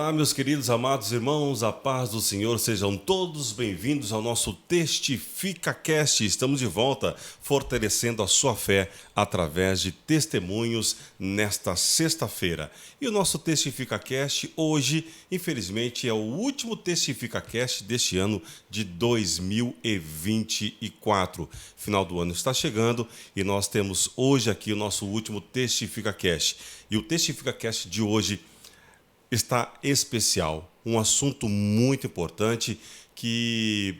Olá, meus queridos amados irmãos, a paz do Senhor, sejam todos bem-vindos ao nosso Testifica Cast. Estamos de volta, fortalecendo a sua fé através de testemunhos nesta sexta-feira. E o nosso Testifica Cast hoje, infelizmente, é o último Testifica Cast deste ano de 2024. Final do ano está chegando e nós temos hoje aqui o nosso último Testifica Cast. E o Testifica Cast de hoje está especial, um assunto muito importante que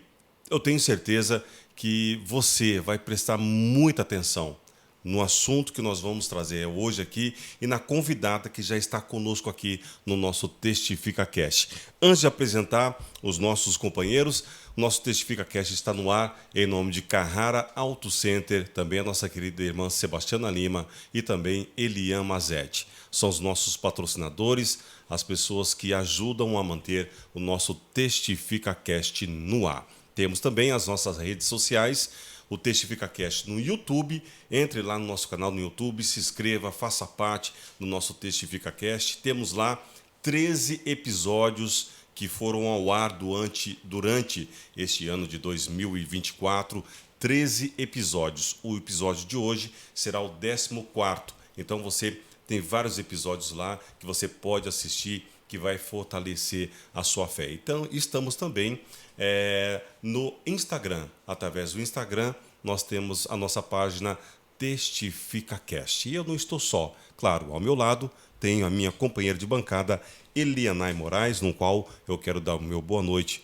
eu tenho certeza que você vai prestar muita atenção no assunto que nós vamos trazer hoje aqui e na convidada que já está conosco aqui no nosso Testifica Cast. Antes de apresentar os nossos companheiros, o nosso Testifica Cast está no ar em nome de Carrara Auto Center, também a nossa querida irmã Sebastiana Lima e também Elian Mazete. São os nossos patrocinadores, as pessoas que ajudam a manter o nosso Testifica Cast no ar. Temos também as nossas redes sociais, o Testifica Cast no YouTube. Entre lá no nosso canal no YouTube, se inscreva, faça parte do nosso Testifica Cast. Temos lá 13 episódios que foram ao ar durante este ano de 2024. 13 episódios. O episódio de hoje será o 14º. Então você tem vários episódios lá que você pode assistir, que vai fortalecer a sua fé. Então, estamos também no Instagram. Através do Instagram, nós temos a nossa página Testifica Cast. E eu não estou só. Claro, ao meu lado, tenho a minha companheira de bancada, Elianai Moraes, no qual eu quero dar o meu boa noite,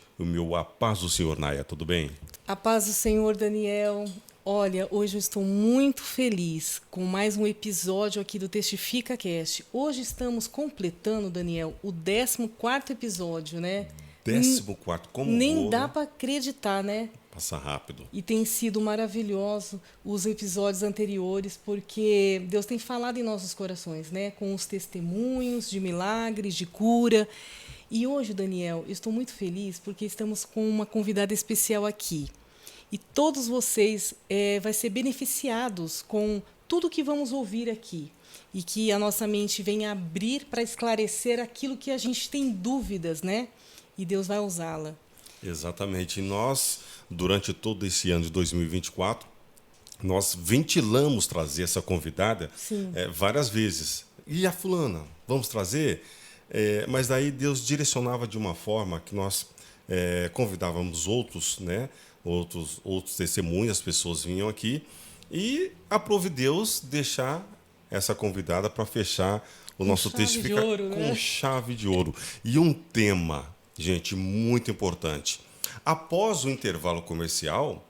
a paz do Senhor, Naia. Tudo bem? A paz do Senhor, Daniel. Olha, hoje eu estou muito feliz com mais um episódio aqui do Testifica Cast. Hoje estamos completando, Daniel, o 14º episódio, né? 14º, como nem dá para acreditar, né? Passa rápido. E tem sido maravilhoso os episódios anteriores, porque Deus tem falado em nossos corações, né? Com os testemunhos de milagres, de cura. E hoje, Daniel, estou muito feliz porque estamos com uma convidada especial aqui. E todos vocês vão ser beneficiados com tudo que vamos ouvir aqui. E que a nossa mente venha abrir para esclarecer aquilo que a gente tem dúvidas, né? E Deus vai usá-la. Exatamente. E nós, durante todo esse ano de 2024, nós ventilamos trazer essa convidada várias vezes. E a fulana, vamos trazer? Mas daí Deus direcionava de uma forma que nós convidávamos outros, né? Outros testemunhos, as pessoas vinham aqui e aprove Deus deixar essa convidada para fechar o nosso Testifica com chave de ouro. E um tema, gente, muito importante. Após o intervalo comercial,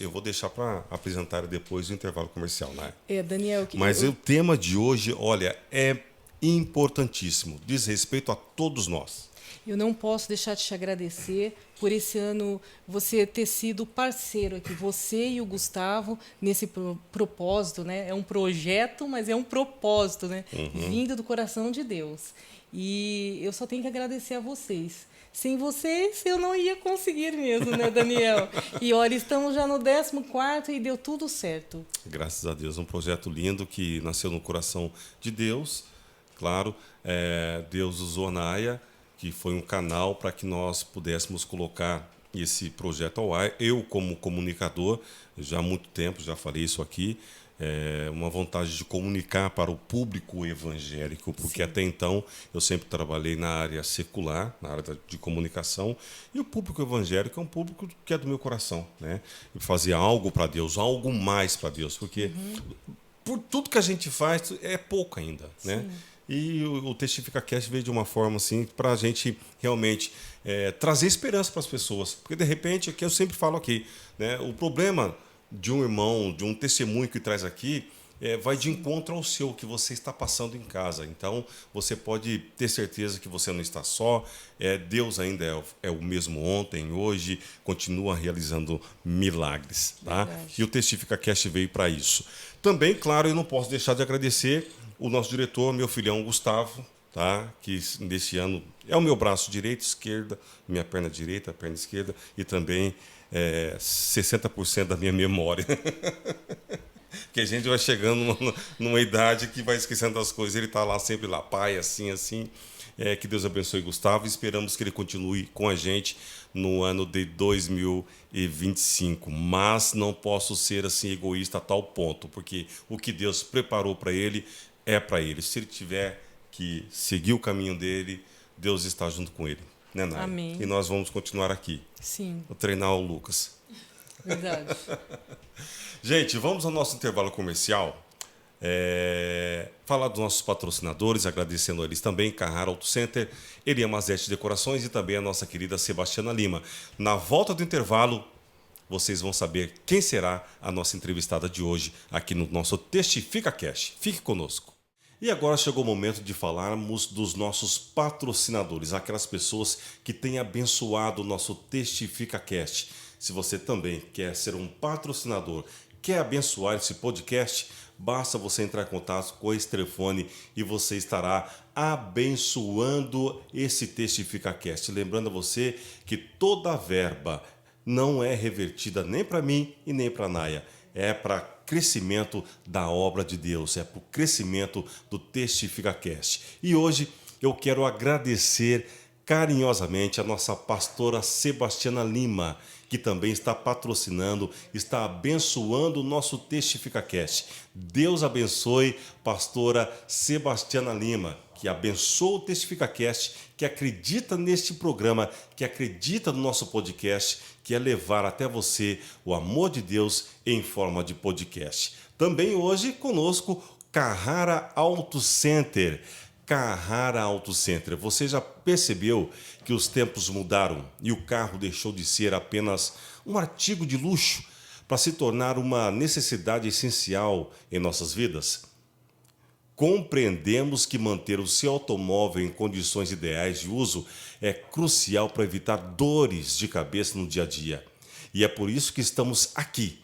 eu vou deixar para apresentar depois do intervalo comercial, né? Daniel. Mas o tema de hoje, olha, é importantíssimo, diz respeito a todos nós. Eu não posso deixar de te agradecer por esse ano você ter sido parceiro aqui, você e o Gustavo, nesse propósito, né? É um projeto, mas é um propósito, né? Vindo do coração de Deus. E eu só tenho que agradecer a vocês. Sem vocês, eu não ia conseguir mesmo, né, Daniel? E olha, estamos já no 14º e deu tudo certo. Graças a Deus, um projeto lindo que nasceu no coração de Deus. Claro, Deus usou a Naia, que foi um canal para que nós pudéssemos colocar esse projeto ao ar. Eu, como comunicador, já há muito tempo, já falei isso aqui, uma vontade de comunicar para o público evangélico, porque até então eu sempre trabalhei na área secular, na área de comunicação, e o público evangélico é um público que é do meu coração, né? Fazer algo para Deus, algo mais para Deus, porque por tudo que a gente faz é pouco ainda, né? E o Testifica Cast veio de uma forma assim para a gente realmente trazer esperança para as pessoas. Porque, de repente, é que eu sempre falo aqui, né, o problema de um irmão, de um testemunho que traz aqui, vai de encontro ao seu, que você está passando em casa. Então, você pode ter certeza que você não está só. Deus ainda é o mesmo ontem, hoje, continua realizando milagres. Tá? E o Testifica Cast veio para isso. Também, claro, eu não posso deixar de agradecer o nosso diretor, meu filhão Gustavo, tá? Que nesse ano é o meu braço direito, esquerda, minha perna direita, perna esquerda, e também 60% da minha memória. Que a gente vai chegando numa idade que vai esquecendo das coisas. Ele está lá sempre lá, pai, assim, assim. Que Deus abençoe Gustavo. Esperamos que ele continue com a gente no ano de 2025. Mas não posso ser assim egoísta a tal ponto, porque o que Deus preparou para ele é para ele. Se ele tiver que seguir o caminho dele, Deus está junto com ele. Né, Naya? Amém. E nós vamos continuar aqui. Sim. Vou treinar o Lucas. Verdade. Gente, vamos ao nosso intervalo comercial. Falar dos nossos patrocinadores, agradecendo a eles também, Carrara Auto Center, Elia Mazete Decorações e também a nossa querida Sebastiana Lima. Na volta do intervalo, vocês vão saber quem será a nossa entrevistada de hoje aqui no nosso Testifica Cast. Fique conosco. E agora chegou o momento de falarmos dos nossos patrocinadores, aquelas pessoas que têm abençoado o nosso Testifica Cast. Se você também quer ser um patrocinador, quer abençoar esse podcast, basta você entrar em contato com esse telefone e você estará abençoando esse Testifica Cast. Lembrando a você que toda verba não é revertida nem para mim e nem para a Naya. É para crescimento da obra de Deus, é para o crescimento do Testifica Cast. E hoje eu quero agradecer carinhosamente a nossa pastora Sebastiana Lima, que também está patrocinando, está abençoando o nosso Testifica Cast. Deus abençoe, pastora Sebastiana Lima, que abençoa o Testifica Cast, que acredita neste programa, que acredita no nosso podcast, que é levar até você o amor de Deus em forma de podcast. Também hoje conosco, Carrara Auto Center. Carrara Auto Center. Você já percebeu que os tempos mudaram e o carro deixou de ser apenas um artigo de luxo para se tornar uma necessidade essencial em nossas vidas? Compreendemos que manter o seu automóvel em condições ideais de uso é crucial para evitar dores de cabeça no dia a dia. E é por isso que estamos aqui,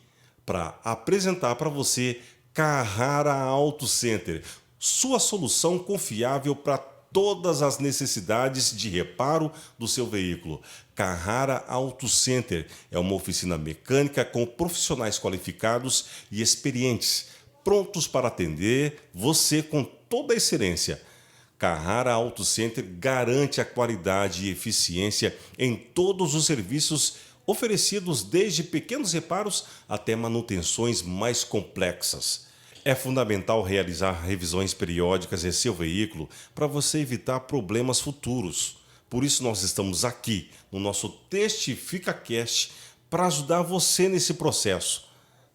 para apresentar para você Carrara Auto Center, sua solução confiável para todas as necessidades de reparo do seu veículo. Carrara Auto Center é uma oficina mecânica com profissionais qualificados e experientes, prontos para atender você com toda a excelência. Carrara Auto Center garante a qualidade e eficiência em todos os serviços oferecidos, desde pequenos reparos até manutenções mais complexas. É fundamental realizar revisões periódicas em seu veículo para você evitar problemas futuros. Por isso nós estamos aqui no nosso Testifica Cast para ajudar você nesse processo.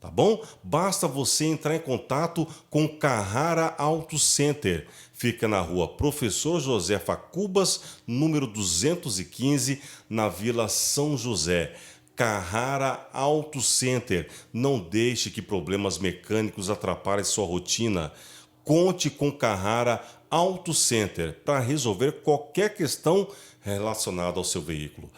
Tá bom? Basta você entrar em contato com Carrara Auto Center. Fica na rua Professor José Facubas, número 215, na Vila São José. Carrara Auto Center. Não deixe que problemas mecânicos atrapalhem sua rotina. Conte com Carrara Auto Center para resolver qualquer questão relacionada ao seu veículo.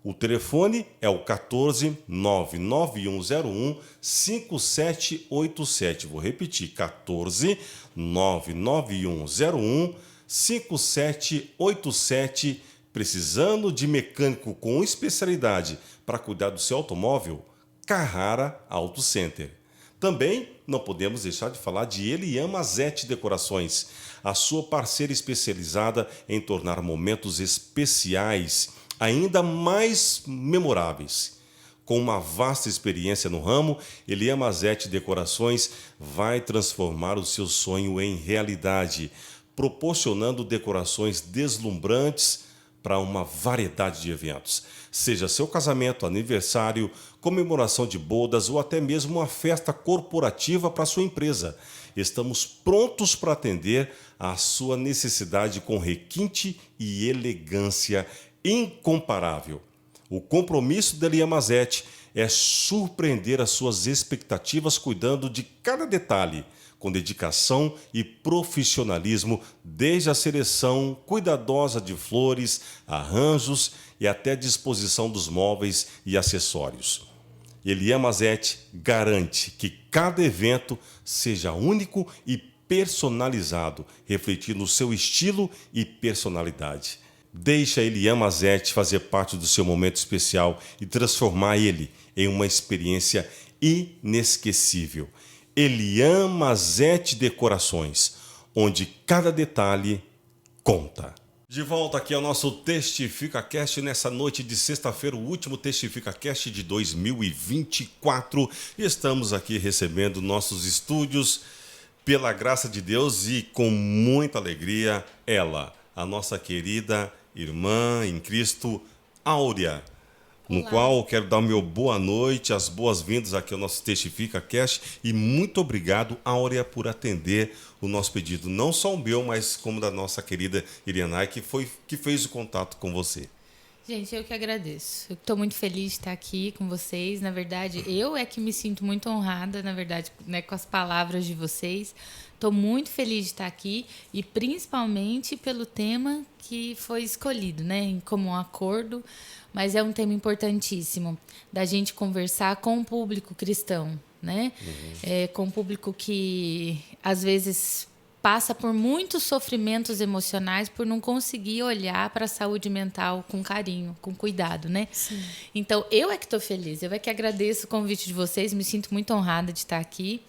O telefone é o 14 99101 5787. Vou repetir, 14 99101 5787. Precisando de mecânico com especialidade para cuidar do seu automóvel? Carrara Auto Center. Também não podemos deixar de falar de Elia Mazete Decorações, a sua parceira especializada em tornar momentos especiais ainda mais memoráveis. Com uma vasta experiência no ramo, Elia Mazete Decorações vai transformar o seu sonho em realidade, proporcionando decorações deslumbrantes para uma variedade de eventos. Seja seu casamento, aniversário, comemoração de bodas ou até mesmo uma festa corporativa para sua empresa. Estamos prontos para atender à sua necessidade com requinte e elegância incomparável. O compromisso da Elia Mazete é surpreender as suas expectativas cuidando de cada detalhe, com dedicação e profissionalismo, desde a seleção cuidadosa de flores, arranjos e até a disposição dos móveis e acessórios. Elia Mazete garante que cada evento seja único e personalizado, refletindo o seu estilo e personalidade. Deixe a Elia Mazete fazer parte do seu momento especial e transformar ele em uma experiência inesquecível. Elia Mazete Decorações, onde cada detalhe conta. De volta aqui ao nosso Testifica Cast nessa noite de sexta-feira, o último Testifica Cast de 2024. Estamos aqui recebendo nossos estúdios, pela graça de Deus e com muita alegria, ela, a nossa querida irmã em Cristo, Áurea. No Olá. qual eu quero dar o meu boa noite, as boas-vindas aqui ao nosso Testifica Cast e muito obrigado, Áurea, por atender o nosso pedido, não só o meu, mas como da nossa querida Irianai, que fez o contato com você. Gente, eu que agradeço. Eu estou muito feliz de estar aqui com vocês. Na verdade, eu é que me sinto muito honrada, na verdade, né, com as palavras de vocês. Estou muito feliz de estar aqui e principalmente pelo tema que foi escolhido, né, em comum acordo. Mas é um tema importantíssimo da gente conversar com o público cristão, né? Com o público que às vezes passa por muitos sofrimentos emocionais por não conseguir olhar para a saúde mental com carinho, com cuidado, né? Sim. Então, eu é que estou feliz, eu é que agradeço o convite de vocês, me sinto muito honrada de estar aqui.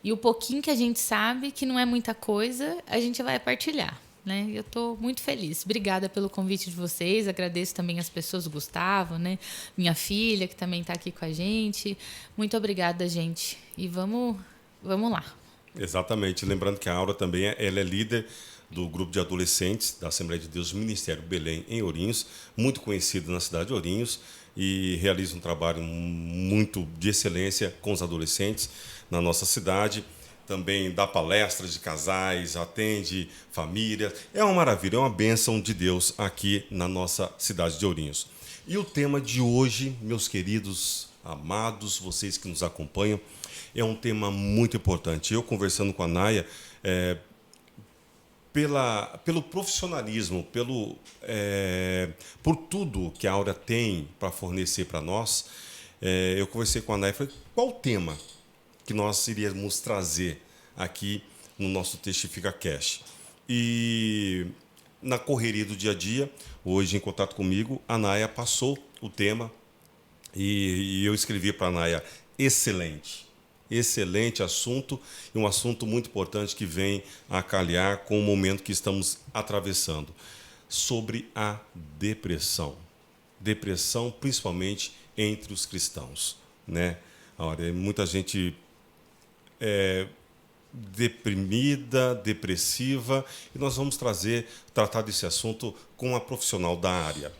E o pouquinho que a gente sabe, que não é muita coisa, a gente vai partilhar, né? Eu estou muito feliz. Obrigada pelo convite de vocês, agradeço também as pessoas, o Gustavo, né? Minha filha, que também está aqui com a gente. Muito obrigada, gente. E vamos lá. Exatamente. Lembrando que a Áurea também ela é líder do grupo de adolescentes da Assembleia de Deus Ministério Belém em Ourinhos, muito conhecido na cidade de Ourinhos, e realiza um trabalho muito de excelência com os adolescentes na nossa cidade. Também dá palestras de casais, atende famílias. É uma maravilha, é uma bênção de Deus aqui na nossa cidade de Ourinhos. E o tema de hoje, meus queridos amados, vocês que nos acompanham, é um tema muito importante. Eu, conversando com a Naya, pelo profissionalismo, por tudo que a Áurea tem para fornecer para nós, eu conversei com a Naya e falei, qual o tema que nós iríamos trazer aqui no nosso Testifica Cast? E na correria do dia a dia, hoje em contato comigo, a Naya passou o tema e eu escrevi para a Naya, excelente assunto, e um assunto muito importante que vem a calhar com o momento que estamos atravessando, sobre a depressão. Depressão, principalmente entre os cristãos, né? Olha, muita gente deprimida, depressiva, e nós vamos tratar desse assunto com uma profissional da área.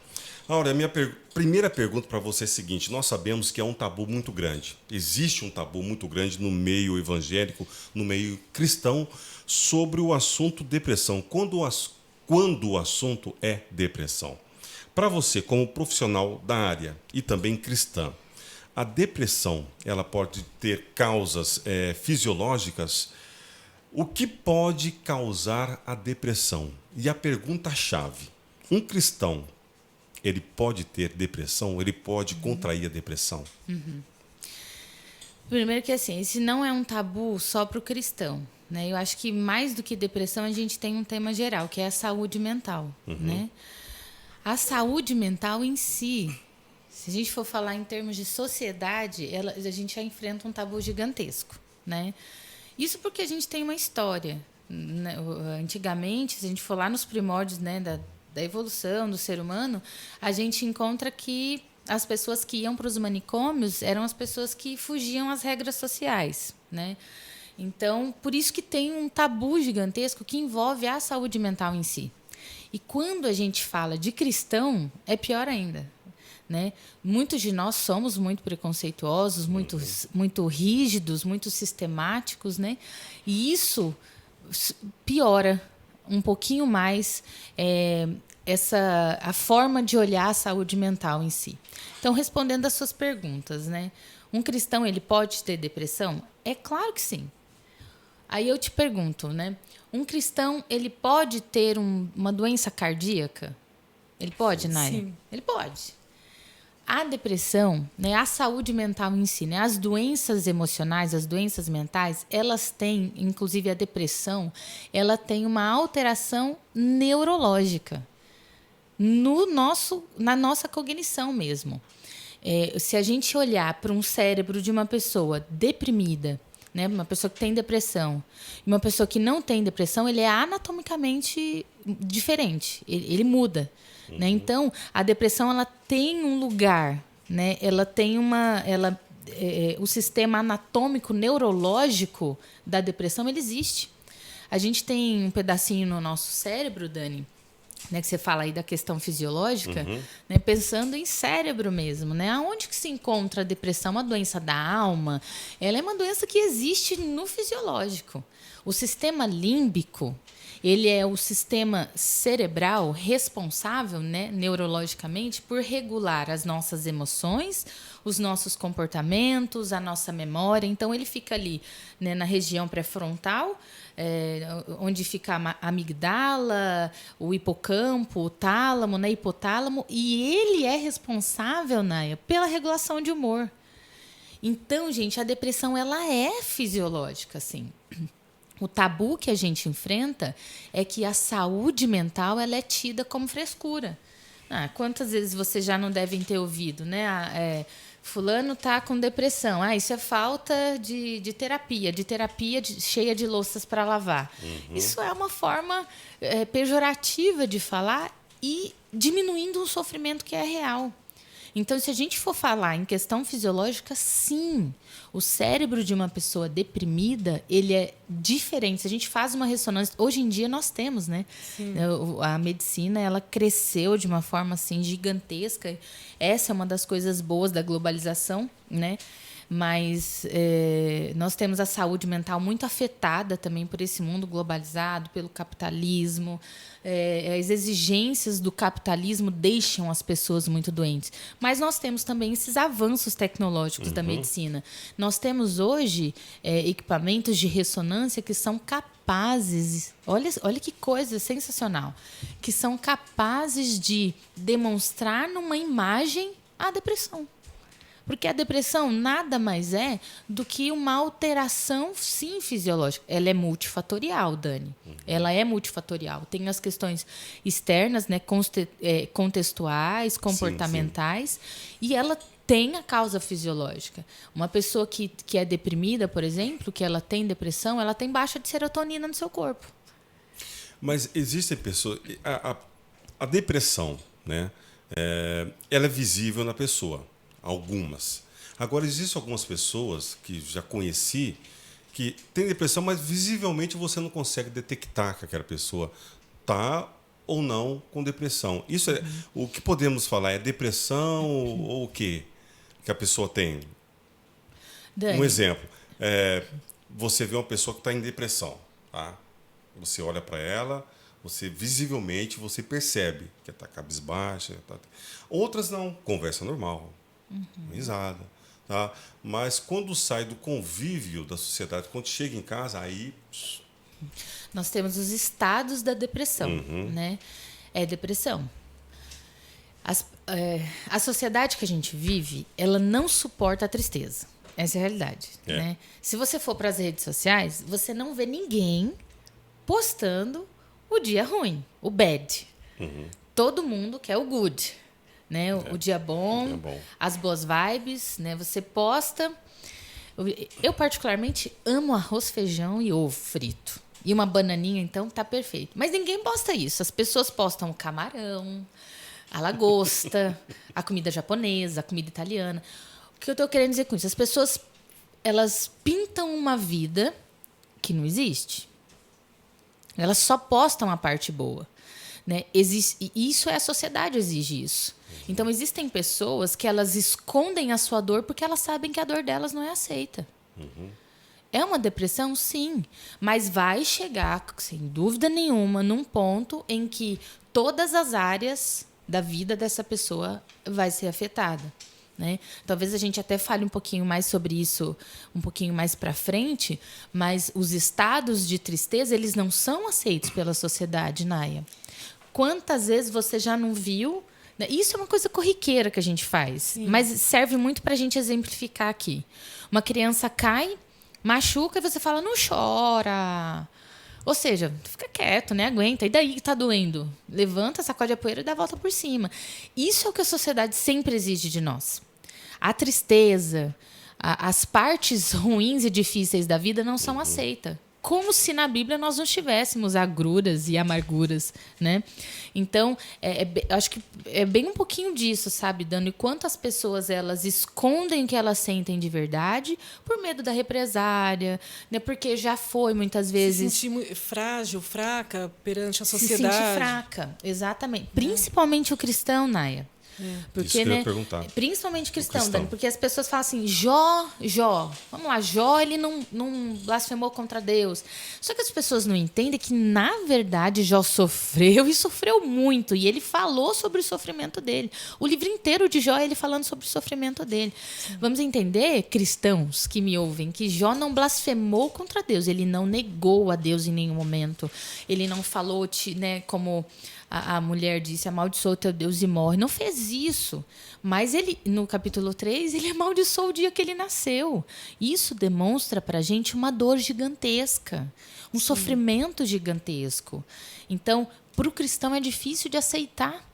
Áurea, a minha primeira pergunta para você é a seguinte: nós sabemos que é um tabu muito grande. Existe um tabu muito grande no meio evangélico, no meio cristão, sobre o assunto depressão. Quando o assunto é depressão. Para você, como profissional da área e também cristã, a depressão ela pode ter causas fisiológicas. O que pode causar a depressão? E a pergunta-chave: um cristão, ele pode ter depressão? Ele pode contrair a depressão? Primeiro que assim, esse não é um tabu só para o cristão, né? Eu acho que mais do que depressão, a gente tem um tema geral, que é a saúde mental, né? A saúde mental em si, se a gente for falar em termos de sociedade, a gente já enfrenta um tabu gigantesco, né? Isso porque a gente tem uma história, né? Antigamente, se a gente for lá nos primórdios, né, da evolução do ser humano, a gente encontra que as pessoas que iam para os manicômios eram as pessoas que fugiam às regras sociais, né? Então, por isso que tem um tabu gigantesco que envolve a saúde mental em si. E quando a gente fala de cristão, é pior ainda, né? Muitos de nós somos muito preconceituosos, muito rígidos, muito sistemáticos, né? E isso piora um pouquinho mais a forma de olhar a saúde mental em si. Então, respondendo às suas perguntas, né? Um cristão, ele pode ter depressão? É claro que sim. Aí eu te pergunto, né? Um cristão, ele pode ter uma doença cardíaca? Ele pode, Naya? Sim. Ele pode. A depressão, né, a saúde mental em si, né, as doenças emocionais, as doenças mentais, elas têm, inclusive a depressão, ela tem uma alteração neurológica na nossa cognição mesmo. Se a gente olhar para um cérebro de uma pessoa deprimida, né? Uma pessoa que tem depressão e uma pessoa que não tem depressão, ele é anatomicamente diferente, ele muda, né? Então, a depressão ela tem um lugar, né? Ela tem o sistema anatômico neurológico da depressão, ele existe. A gente tem um pedacinho no nosso cérebro, Dani, né, que você fala aí da questão fisiológica, né, pensando em cérebro mesmo, né? Aonde que se encontra a depressão? Uma doença da alma, ela é uma doença que existe no fisiológico. O sistema límbico, ele é o sistema cerebral responsável, né, neurologicamente, por regular as nossas emoções, os nossos comportamentos, a nossa memória. Então, ele fica ali, né, na região pré-frontal, onde fica a amigdala, o hipocampo, o tálamo, né, hipotálamo, e ele é responsável, Naya, pela regulação de humor. Então, gente, a depressão ela é fisiológica, assim. O tabu que a gente enfrenta é que a saúde mental ela é tida como frescura. Quantas vezes vocês já não devem ter ouvido, né? Fulano está com depressão. Isso é falta de terapia cheia de louças para lavar. Isso é uma forma pejorativa de falar e diminuindo um sofrimento que é real. Então, se a gente for falar em questão fisiológica, sim, o cérebro de uma pessoa deprimida, ele é diferente. Se a gente faz uma ressonância, hoje em dia nós temos, né? Sim. A medicina, ela cresceu de uma forma assim gigantesca. Essa é uma das coisas boas da globalização, né? Mas nós temos a saúde mental muito afetada também por esse mundo globalizado, pelo capitalismo. As exigências do capitalismo deixam as pessoas muito doentes. Mas nós temos também esses avanços tecnológicos da medicina. Nós temos hoje equipamentos de ressonância que são capazes, olha que coisa sensacional, que são capazes de demonstrar numa imagem a depressão. Porque a depressão nada mais é do que uma alteração, sim, fisiológica. Ela é multifatorial, Dani. Ela é multifatorial. Tem as questões externas, né, contextuais, comportamentais, sim. E ela tem a causa fisiológica. Uma pessoa que é deprimida, por exemplo, que ela tem depressão, ela tem baixa de serotonina no seu corpo. Mas existem pessoas... A depressão, né, ela é visível na pessoa. Algumas. Agora, existem algumas pessoas que já conheci que têm depressão, mas visivelmente você não consegue detectar que aquela pessoa está ou não com depressão. Isso é o que podemos falar? É depressão ou o quê que a pessoa tem? Dani. Um exemplo. Você vê uma pessoa que está em depressão. Tá? Você olha para ela, visivelmente você percebe que está cabisbaixa. Outras não, conversa normal. Risada, tá? Mas quando sai do convívio da sociedade, quando chega em casa, aí... Nós temos os estados da depressão, né? É depressão. A sociedade que a gente vive, ela não suporta a tristeza. Essa é a realidade. Né? Se você for para as redes sociais, você não vê ninguém postando o dia ruim, o bad. Todo mundo quer o good. Né? O dia bom, as boas vibes, né? Você posta. Eu particularmente amo arroz, feijão e ovo frito. E uma bananinha, então, tá perfeito. Mas ninguém posta isso. As pessoas postam o camarão, a lagosta, a comida japonesa, a comida italiana. O que eu tô querendo dizer com isso? As pessoas, elas pintam uma vida que não existe. Elas só postam a parte boa. Né? E isso a sociedade exige isso. Então, existem pessoas que elas escondem a sua dor porque elas sabem que a dor delas não é aceita. É uma depressão? Sim. Mas vai chegar, sem dúvida nenhuma, num ponto em que todas as áreas da vida dessa pessoa vai ser afetada. Né? Talvez a gente até fale um pouquinho mais sobre isso um pouquinho mais para frente, mas os estados de tristeza, eles não são aceitos pela sociedade, Naya. Quantas vezes você já não viu... Isso é uma coisa corriqueira que a gente faz, sim, mas serve muito para a gente exemplificar aqui. Uma criança cai, machuca e você fala, não chora. Ou seja, fica quieto, né? Aguenta. E daí que tá doendo? Levanta, sacode a poeira e dá a volta por cima. Isso é o que a sociedade sempre exige de nós. A tristeza, as partes ruins e difíceis da vida não são aceitas. Como se na Bíblia nós não tivéssemos agruras e amarguras, né? Então, acho que é bem um pouquinho disso, sabe, Dani? Quantas pessoas elas escondem o que elas sentem de verdade por medo da represária, né? Porque já foi muitas vezes... Se sentir frágil, fraca perante a Se sociedade. sentir fraca, exatamente. Principalmente o cristão, Naya. Porque, Isso que eu ia né, perguntar. principalmente cristão, cristão. Dani, porque as pessoas falam assim, Jó, vamos lá, Jó, ele não blasfemou contra Deus. Só que as pessoas não entendem que, na verdade, Jó sofreu e sofreu muito, e ele falou sobre o sofrimento dele. O livro inteiro de Jó é ele falando sobre o sofrimento dele. Sim. Vamos entender, cristãos que me ouvem, que Jó não blasfemou contra Deus, ele não negou a Deus em nenhum momento. Ele não falou, né, como... A mulher disse, amaldiçoa o teu Deus e morre. Não fez isso. Mas ele, no capítulo 3, ele amaldiçoou o dia que ele nasceu. Isso demonstra para a gente uma dor gigantesca. Um sofrimento gigantesco. Então, para o cristão é difícil de aceitar.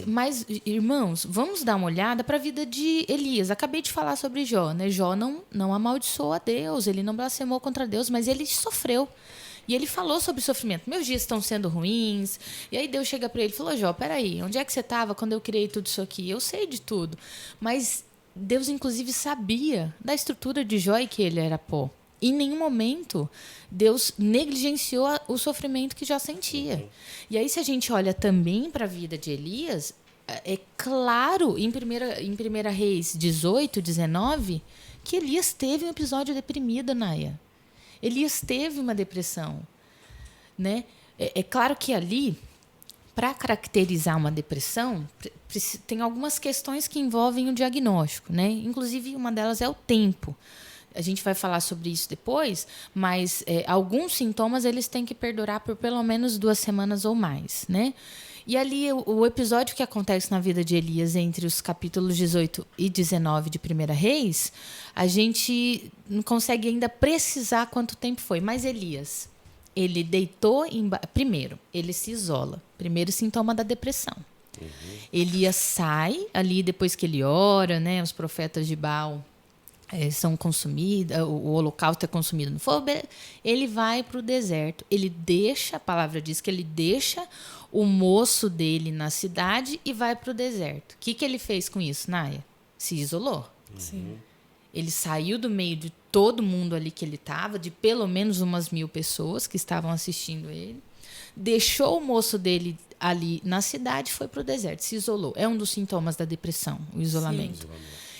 Mas, irmãos, vamos dar uma olhada para a vida de Elias. Acabei de falar sobre Jó, né? Jó não amaldiçoou a Deus, ele não blasfemou contra Deus, mas ele sofreu. E ele falou sobre sofrimento. Meus dias estão sendo ruins. E aí Deus chega para ele e falou, Jó, peraí, onde é que você estava quando eu criei tudo isso aqui? Eu sei de tudo. Mas Deus, inclusive, sabia da estrutura de Jó e que ele era pó. Em nenhum momento, Deus negligenciou o sofrimento que Jó sentia. E aí, se a gente olha também para a vida de Elias, é claro, em 1 Reis 18, 19, que Elias teve um episódio deprimido, Naya. Elias teve uma depressão, né? É claro que ali, para caracterizar uma depressão, tem algumas questões que envolvem o diagnóstico, né? Inclusive, uma delas é o tempo. A gente vai falar sobre isso depois, mas alguns sintomas eles têm que perdurar por pelo menos 2 semanas ou mais, né? E ali, o episódio que acontece na vida de Elias entre os capítulos 18 e 19 de 1 Reis, a gente não consegue ainda precisar quanto tempo foi. Mas Elias, ele deitou... Primeiro, ele se isola. Primeiro sintoma da depressão. Elias sai ali depois que ele ora, né? Os profetas de Baal são consumidos, o holocausto é consumido no fogo. Ele vai para o deserto. Ele deixa, a palavra diz que ele deixa o moço dele na cidade e vai para o deserto. O que ele fez com isso, Naya? Se isolou. Sim. Ele saiu do meio de todo mundo ali que ele estava, de pelo menos umas 1000 pessoas que estavam assistindo ele. Deixou o moço dele ali na cidade e foi para o deserto. Se isolou. É um dos sintomas da depressão, o isolamento. Sim.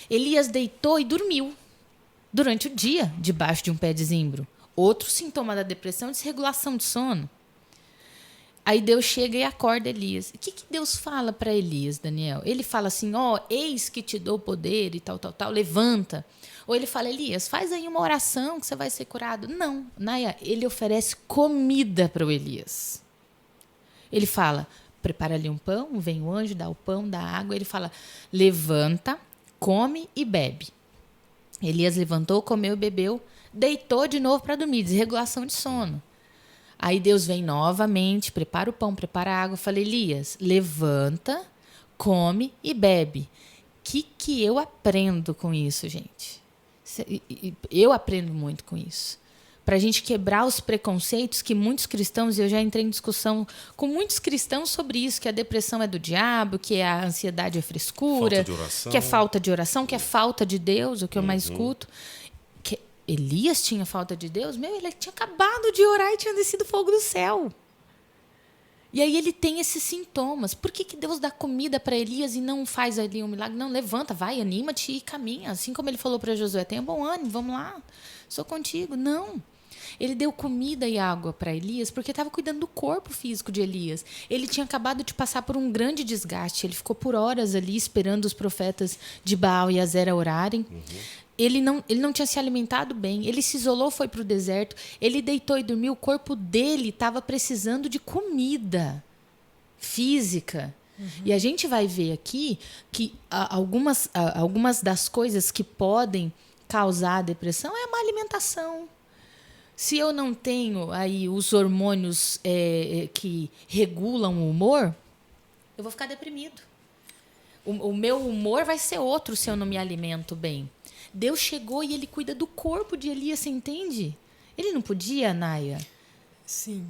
Elias deitou e dormiu durante o dia debaixo de um pé de zimbro. Outro sintoma da depressão é desregulação de sono. Aí Deus chega e acorda Elias. O que Deus fala para Elias, Daniel? Ele fala assim, eis que te dou poder e tal, levanta. Ou ele fala, Elias, faz aí uma oração que você vai ser curado. Não, Naya, ele oferece comida para o Elias. Ele fala, prepara ali um pão, vem o anjo, dá o pão, dá a água. Ele fala, levanta, come e bebe. Elias levantou, comeu e bebeu, deitou de novo para dormir, desregulação de sono. Aí Deus vem novamente, prepara o pão, prepara a água. Fala, Elias, levanta, come e bebe. O que eu aprendo com isso, gente? Eu aprendo muito com isso. Para a gente quebrar os preconceitos que muitos cristãos, e eu já entrei em discussão com muitos cristãos sobre isso, que a depressão é do diabo, que a ansiedade é frescura, que é falta de oração, que é falta de Deus, o que eu mais escuto. Elias tinha falta de Deus? Ele tinha acabado de orar e tinha descido fogo do céu. E aí ele tem esses sintomas. Por que Deus dá comida para Elias e não faz ali um milagre? Não, levanta, vai, anima-te e caminha. Assim como ele falou para Josué, tenha bom ânimo, vamos lá, sou contigo. Não. Ele deu comida e água para Elias porque estava cuidando do corpo físico de Elias. Ele tinha acabado de passar por um grande desgaste. Ele ficou por horas ali esperando os profetas de Baal e Azera orarem. Ele não tinha se alimentado bem, ele se isolou, foi para o deserto, ele deitou e dormiu, o corpo dele estava precisando de comida física. E a gente vai ver aqui que algumas das coisas que podem causar a depressão é a má alimentação. Se eu não tenho aí os hormônios que regulam o humor, eu vou ficar deprimido. O meu humor vai ser outro se eu não me alimento bem. Deus chegou e ele cuida do corpo de Elias, você entende? Ele não podia, Naya, Sim.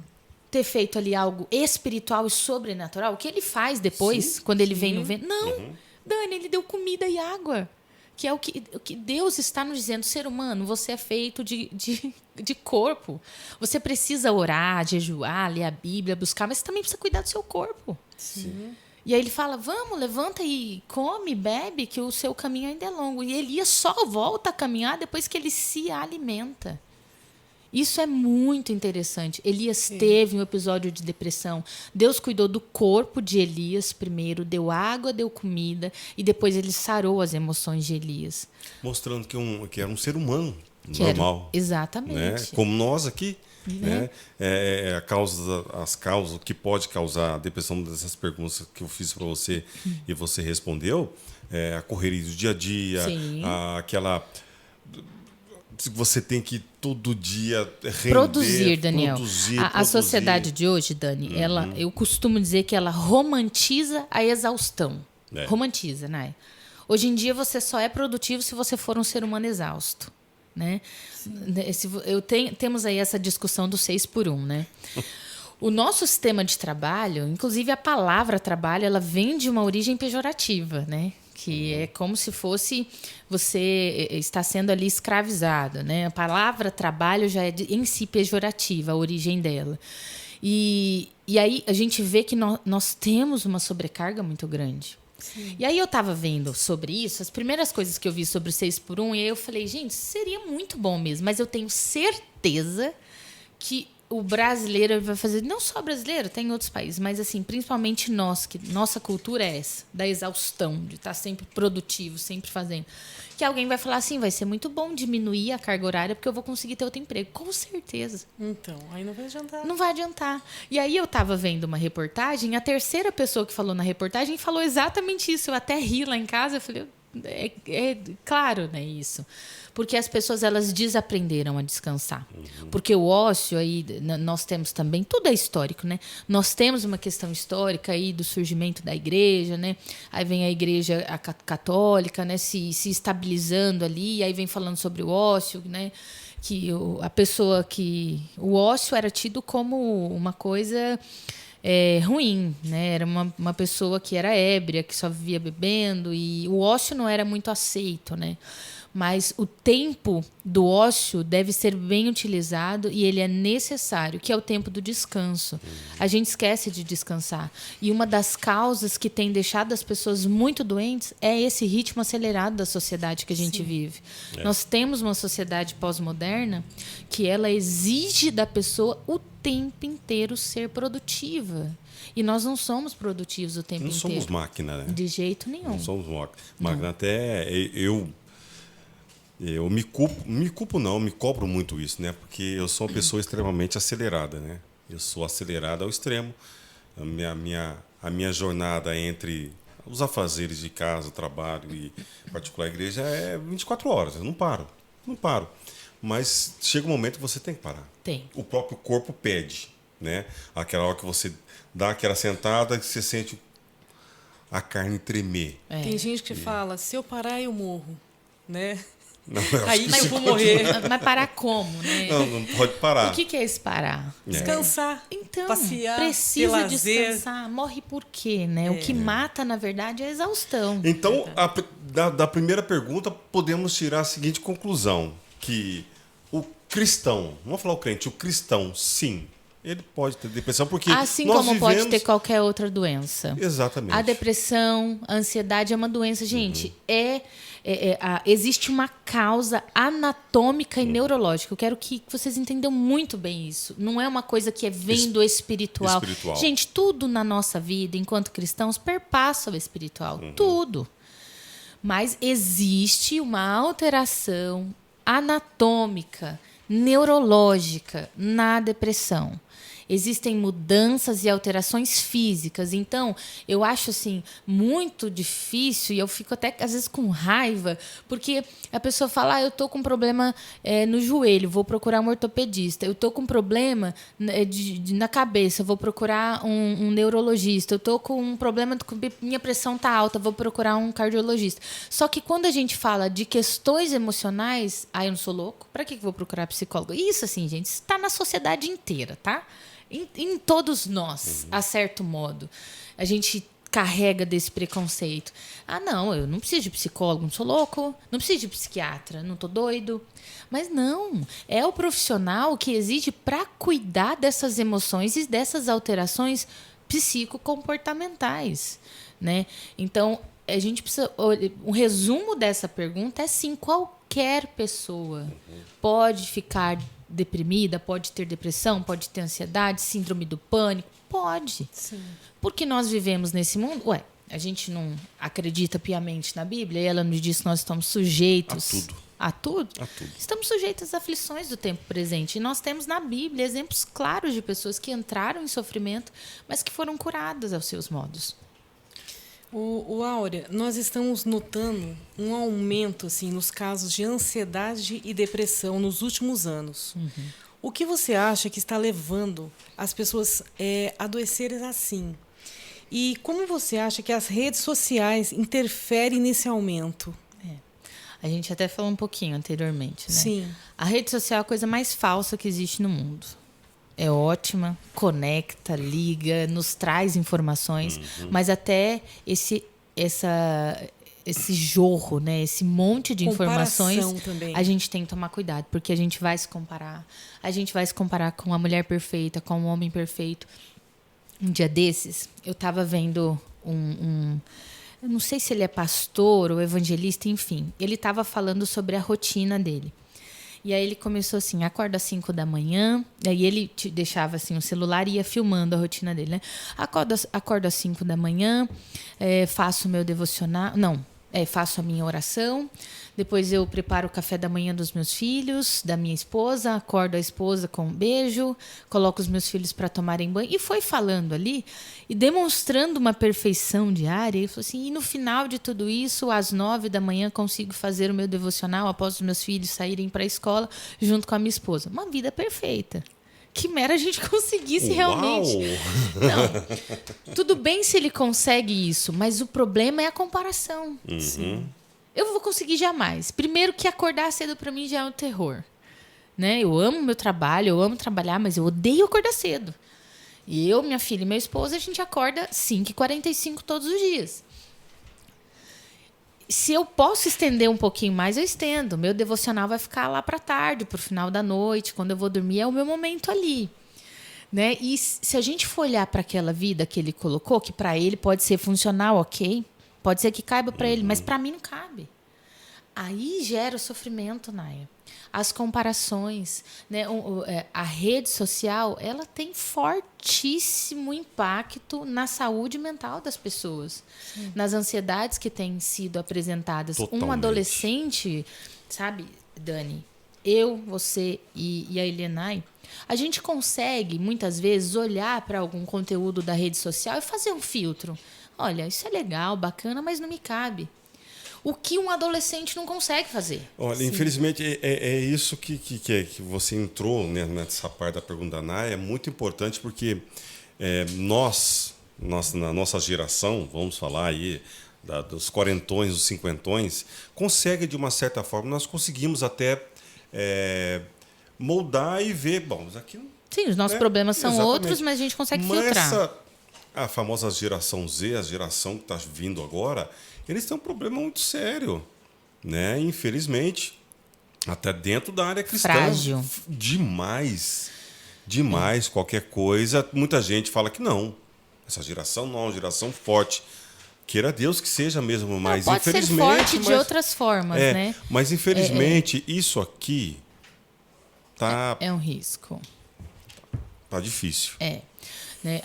ter feito ali algo espiritual e sobrenatural? O que ele faz depois, quando ele vem no vento? Não, Dani, ele deu comida e água. Que é o que Deus está nos dizendo. Ser humano, você é feito de corpo. Você precisa orar, jejuar, ler a Bíblia, buscar, mas você também precisa cuidar do seu corpo. Sim. E aí ele fala, vamos, levanta e come, bebe, que o seu caminho ainda é longo. E Elias só volta a caminhar depois que ele se alimenta. Isso é muito interessante. Elias teve um episódio de depressão. Deus cuidou do corpo de Elias primeiro, deu água, deu comida, e depois ele sarou as emoções de Elias. Mostrando que era um ser humano Que normal. Exatamente. Né? Como nós aqui. Né? As causas, o que pode causar a depressão, dessas perguntas que eu fiz para você e você respondeu, a correria do dia a dia, aquela... Você tem que todo dia render, produzir, Daniel. A sociedade de hoje, Dani, eu costumo dizer que ela romantiza a exaustão. Romantiza, né? Hoje em dia você só é produtivo se você for um ser humano exausto. Né? Temos aí essa discussão do 6x1, né? O nosso sistema de trabalho, inclusive a palavra trabalho, ela vem de uma origem pejorativa, né? Que é como se fosse você está sendo ali escravizado, né? A palavra trabalho já é em si pejorativa, a origem dela. E aí a gente vê que nós temos uma sobrecarga muito grande. Sim. E aí eu estava vendo sobre isso, as primeiras coisas que eu vi sobre o 6x1, e aí eu falei, gente, seria muito bom mesmo, mas eu tenho certeza que o brasileiro vai fazer, não só brasileiro, tem em outros países, mas assim, principalmente nós, que nossa cultura é essa, da exaustão, de estar sempre produtivo, sempre fazendo. Que alguém vai falar assim, vai ser muito bom diminuir a carga horária porque eu vou conseguir ter outro emprego. Com certeza. Então, aí não vai adiantar. Não vai adiantar. E aí eu estava vendo uma reportagem, a terceira pessoa que falou na reportagem falou exatamente isso. Eu até ri lá em casa, eu falei, é claro, né, isso. Porque as pessoas, elas desaprenderam a descansar. Porque o ócio aí, nós temos também, tudo é histórico, né? Nós temos uma questão histórica aí do surgimento da igreja, né? Aí vem a igreja católica, né? Se estabilizando ali, aí vem falando sobre o ócio, né? Que o ócio era tido como uma coisa ruim, né? Era uma pessoa que era ébria, que só vivia bebendo, e o ócio não era muito aceito, né? Mas o tempo do ócio deve ser bem utilizado e ele é necessário, que é o tempo do descanso. A gente esquece de descansar. E uma das causas que tem deixado as pessoas muito doentes é esse ritmo acelerado da sociedade que a gente vive. Nós temos uma sociedade pós-moderna que ela exige da pessoa o tempo inteiro ser produtiva. E nós não somos produtivos o tempo inteiro. Não somos máquina, né? De jeito nenhum. Não somos máquina. Até eu me cobro muito isso, né? Porque eu sou uma pessoa extremamente acelerada, né? Eu sou acelerado ao extremo. A minha jornada entre os afazeres de casa, trabalho e particular igreja é 24 horas. Eu não paro. Mas chega um momento que você tem que parar. Tem. O próprio corpo pede, né? Aquela hora que você dá aquela sentada que você sente a carne tremer. Tem gente que fala, se eu parar eu morro, né? Não, aí que eu vou morrer. Mas parar como, né? Não pode parar. O que é esse parar? Descansar, então, passear, precisa ter lazer. descansar. Morre por quê, né? O que mata, na verdade, é a exaustão. Então, da primeira pergunta, podemos tirar a seguinte conclusão, que o cristão, não vou falar o crente, o cristão, sim, ele pode ter depressão, porque assim nós como vivemos... pode ter qualquer outra doença. Exatamente. A depressão, a ansiedade é uma doença. Gente, existe uma causa anatômica e neurológica. Eu quero que vocês entendam muito bem isso. Não é uma coisa que vem do espiritual. Gente, tudo na nossa vida, enquanto cristãos, perpassa o espiritual. Tudo. Mas existe uma alteração anatômica, neurológica na depressão. existem mudanças e alterações físicas. Então, eu acho assim muito difícil e eu fico até às vezes com raiva, porque a pessoa fala: eu tô com problema no joelho, vou procurar um ortopedista. Eu tô com problema na cabeça, vou procurar um neurologista. Eu tô com um problema, minha pressão tá alta, vou procurar um cardiologista. Só que quando a gente fala de questões emocionais, eu não sou louco, para que vou procurar psicólogo? Isso, assim, gente, está na sociedade inteira, tá? Em todos nós, a certo modo. A gente carrega desse preconceito. Não, eu não preciso de psicólogo, não sou louco. Não preciso de psiquiatra, não tô doido. Mas não, é o profissional que existe para cuidar dessas emoções e dessas alterações psicocomportamentais, né? Então, a gente precisa... Um resumo dessa pergunta é sim, qualquer pessoa pode ficar deprimida, pode ter depressão, pode ter ansiedade, síndrome do pânico, pode. Sim. Porque nós vivemos nesse mundo... a gente não acredita piamente na Bíblia e ela nos diz que nós estamos sujeitos... A tudo. A tudo? A tudo. Estamos sujeitos às aflições do tempo presente. E nós temos na Bíblia exemplos claros de pessoas que entraram em sofrimento, mas que foram curadas aos seus modos. O Áurea, nós estamos notando um aumento assim, nos casos de ansiedade e depressão nos últimos anos. O que você acha que está levando as pessoas a adoecerem assim? E como você acha que as redes sociais interferem nesse aumento? A gente até falou um pouquinho anteriormente, né? Sim. A rede social é a coisa mais falsa que existe no mundo. É ótima, conecta, liga, nos traz informações, mas até esse jorro, né? Esse monte de informações, também. a gente tem que tomar cuidado, porque a gente vai se comparar. A gente vai se comparar com a mulher perfeita, com o homem perfeito. Um dia desses, eu estava vendo eu não sei se ele é pastor ou evangelista, enfim. Ele estava falando sobre a rotina dele. E aí ele começou assim, acorda às 5 da manhã, aí ele deixava assim o celular e ia filmando a rotina dele, né? Acordo às 5 da manhã, faço o meu devocional, faço a minha oração, depois eu preparo o café da manhã dos meus filhos, da minha esposa, acordo a esposa com um beijo, coloco os meus filhos para tomarem banho, e foi falando ali e demonstrando uma perfeição diária. Ele falou assim, e no final de tudo isso, às 9 da manhã, consigo fazer o meu devocional após os meus filhos saírem para a escola, junto com a minha esposa. Uma vida perfeita. Que mera a gente conseguisse realmente. Não, tudo bem se ele consegue isso, mas o problema é a comparação. Sim. Eu não vou conseguir jamais. Primeiro que acordar cedo para mim já é um terror. Né? Eu amo meu trabalho, eu amo trabalhar, mas eu odeio acordar cedo. E eu, minha filha e minha esposa, a gente acorda 5h45 todos os dias. Se eu posso estender um pouquinho mais, eu estendo. Meu devocional vai ficar lá para tarde, para o final da noite, quando eu vou dormir, é o meu momento ali. Né? E se a gente for olhar para aquela vida que ele colocou, que para ele pode ser funcional, ok? Pode ser que caiba para ele, mas para mim não cabe. Aí gera o sofrimento, Naya. As comparações, né? A rede social, ela tem fortíssimo impacto na saúde mental das pessoas. Sim. Nas ansiedades que têm sido apresentadas. Totalmente. Um adolescente, sabe, Dani, eu, você e a Elenay, a gente consegue, muitas vezes, olhar para algum conteúdo da rede social e fazer um filtro. Olha, isso é legal, bacana, mas não me cabe. O que um adolescente não consegue fazer. Olha, sim, infelizmente, é isso que você entrou, né, nessa parte da pergunta da Naya. É muito importante porque nós, na nossa geração, vamos falar aí, dos quarentões, dos cinquentões, consegue, de uma certa forma, nós conseguimos até moldar e ver. Bom, mas aqui... Sim, os nossos problemas são exatamente outros, mas a gente consegue mas filtrar. A famosa geração Z, a geração que está vindo agora, eles têm um problema muito sério, né? Infelizmente, até dentro da área cristã. Frágil. Demais. Qualquer coisa, muita gente fala que não. Essa geração não é uma geração forte. Queira Deus que seja mesmo, mas pode infelizmente... ser forte de outras formas, né? Mas infelizmente, isso aqui tá... É um risco. Tá difícil. né?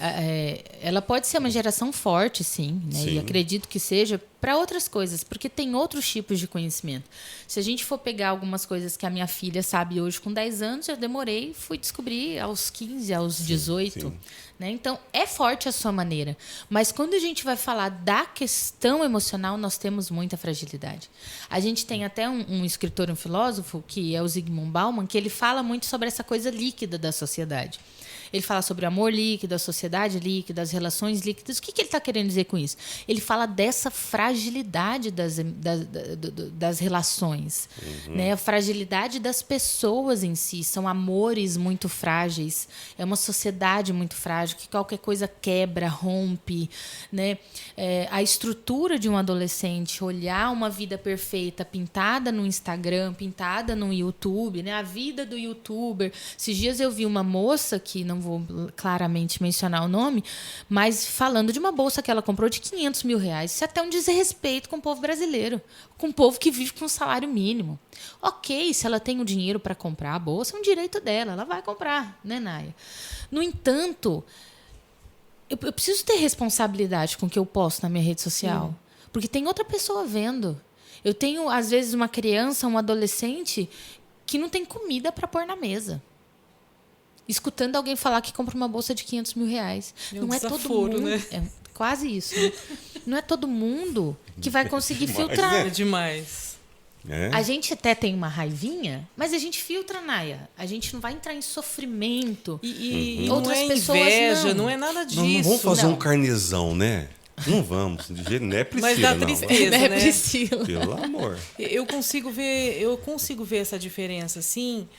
Ela pode ser uma geração forte, sim, né? Sim. E acredito que seja para outras coisas, porque tem outros tipos de conhecimento. Se a gente for pegar algumas coisas que a minha filha sabe hoje com 10 anos, eu demorei, fui descobrir aos 15, aos 18. sim. Né? Então, é forte a sua maneira. Mas quando a gente vai falar da questão emocional, nós temos muita fragilidade. A gente tem até um escritor, um filósofo, que é o Zygmunt Bauman, que ele fala muito sobre essa coisa líquida da sociedade. Ele fala sobre amor líquido, a sociedade líquida, as relações líquidas. O que ele está querendo dizer com isso? Ele fala dessa fragilidade das relações, né? A fragilidade das pessoas em si. São amores muito frágeis. É uma sociedade muito frágil, que qualquer coisa quebra, rompe, né? A estrutura de um adolescente, olhar uma vida perfeita pintada no Instagram, pintada no YouTube, né? A vida do youtuber. Esses dias eu vi uma moça que não vou claramente mencionar o nome, mas falando de uma bolsa que ela comprou de R$500 mil. Isso é até um desrespeito com o povo brasileiro, com o povo que vive com um salário mínimo. Ok, se ela tem o dinheiro para comprar a bolsa, é um direito dela, ela vai comprar, né, Naya? No entanto, eu preciso ter responsabilidade com o que eu posto na minha rede social, porque tem outra pessoa vendo. Eu tenho, às vezes, uma criança, um adolescente que não tem comida para pôr na mesa, escutando alguém falar que compra uma bolsa de R$500 mil. Não é todo mundo, né? É quase isso. Né? Não é todo mundo que vai conseguir filtrar. É demais. A gente até tem uma raivinha, mas a gente filtra, Naya. A gente não vai entrar em sofrimento. E outras não é pessoas inveja, não é nada disso. Não vamos fazer um carnezão, né? Não vamos, de jeito não é Priscila, mas dá tristeza, não é né? Priscila. Pelo amor. Eu consigo ver essa diferença, assim.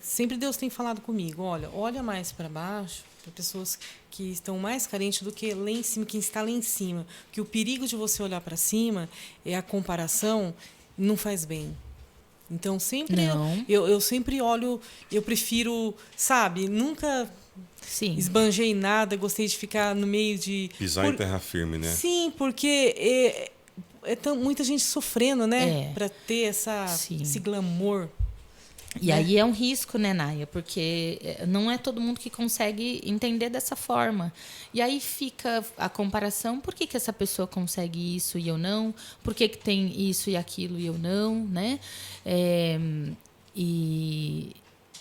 Sempre Deus tem falado comigo, olha mais para baixo, para pessoas que estão mais carentes do que lá em cima, quem está lá em cima. Que o perigo de você olhar para cima é a comparação, não faz bem. Então, sempre eu sempre olho, eu prefiro, sabe, nunca esbanjei nada, gostei de ficar no meio de... Pisar em terra firme, né? Sim, porque muita gente sofrendo, né? Para ter esse glamour. E aí é um risco, né, Naya? Porque não é todo mundo que consegue entender dessa forma. E aí fica a comparação. Por que essa pessoa consegue isso e eu não? Por que tem isso e aquilo e eu não? Né?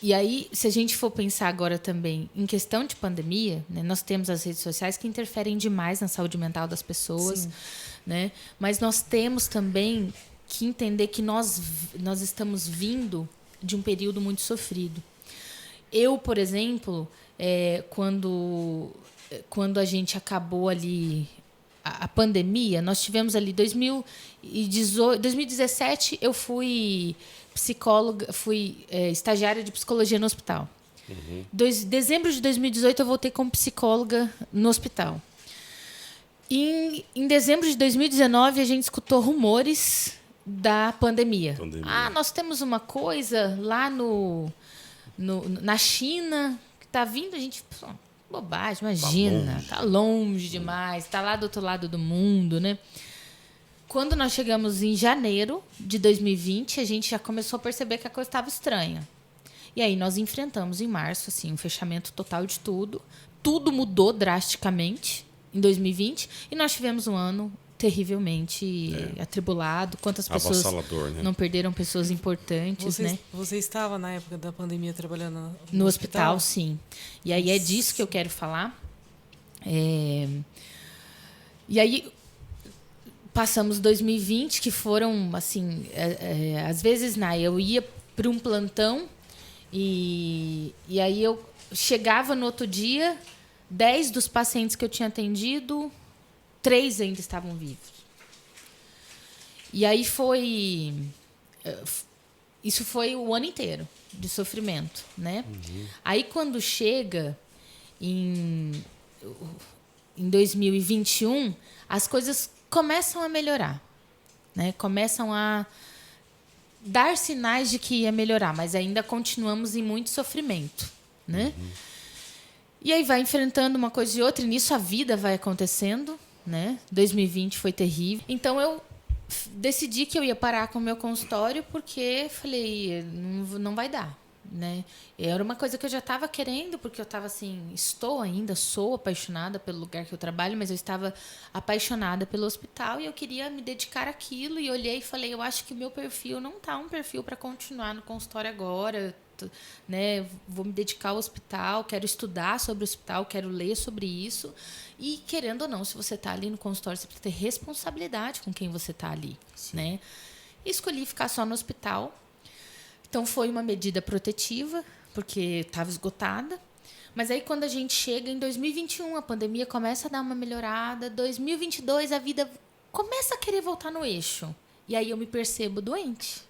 E aí, se a gente for pensar agora também em questão de pandemia, né, nós temos as redes sociais que interferem demais na saúde mental das pessoas. Né? Mas nós temos também que entender que nós estamos vindo de um período muito sofrido. Eu, por exemplo, quando a gente acabou ali a pandemia, nós tivemos ali 2017, eu fui psicóloga, fui estagiária de psicologia no hospital. Dezembro de 2018, eu voltei como psicóloga no hospital. E em dezembro de 2019, a gente escutou rumores da pandemia. Nós temos uma coisa lá na China que está vindo, a gente... Bobagem, imagina. Está longe demais, está lá do outro lado do mundo, né? Quando nós chegamos em janeiro de 2020, a gente já começou a perceber que a coisa estava estranha. E aí nós enfrentamos em março assim, um fechamento total de tudo. Tudo mudou drasticamente em 2020 e nós tivemos um ano terrivelmente atribulado. Quantas pessoas não perderam pessoas importantes, né? Você estava, na época da pandemia, trabalhando no hospital? Sim. E aí é disso que eu quero falar. E aí passamos 2020, que foram, assim... às vezes, eu ia para um plantão e aí eu chegava no outro dia, 10 dos pacientes que eu tinha atendido... 3 ainda estavam vivos. E aí isso foi o ano inteiro de sofrimento, né? Aí quando chega em 2021, as coisas começam a melhorar, né? Começam a dar sinais de que ia melhorar, mas ainda continuamos em muito sofrimento, né? E aí vai enfrentando uma coisa e outra, e nisso a vida vai acontecendo, né? 2020 foi terrível. Então eu decidi que eu ia parar com o meu consultório porque falei, não vai dar. né? Era uma coisa que eu já estava querendo, porque eu estava assim, sou apaixonada pelo lugar que eu trabalho, mas eu estava apaixonada pelo hospital e eu queria me dedicar àquilo, e olhei e falei, eu acho que o meu perfil não tá um perfil para continuar no consultório agora, né? Vou me dedicar ao hospital, quero estudar sobre o hospital, quero ler sobre isso. E querendo ou não, se você está ali no consultório, você precisa ter responsabilidade com quem você está ali, né? E escolhi ficar só no hospital. Então, foi uma medida protetiva, porque estava esgotada. Mas aí, quando a gente chega em 2021, a pandemia começa a dar uma melhorada. 2022, a vida começa a querer voltar no eixo. E aí, eu me percebo doente.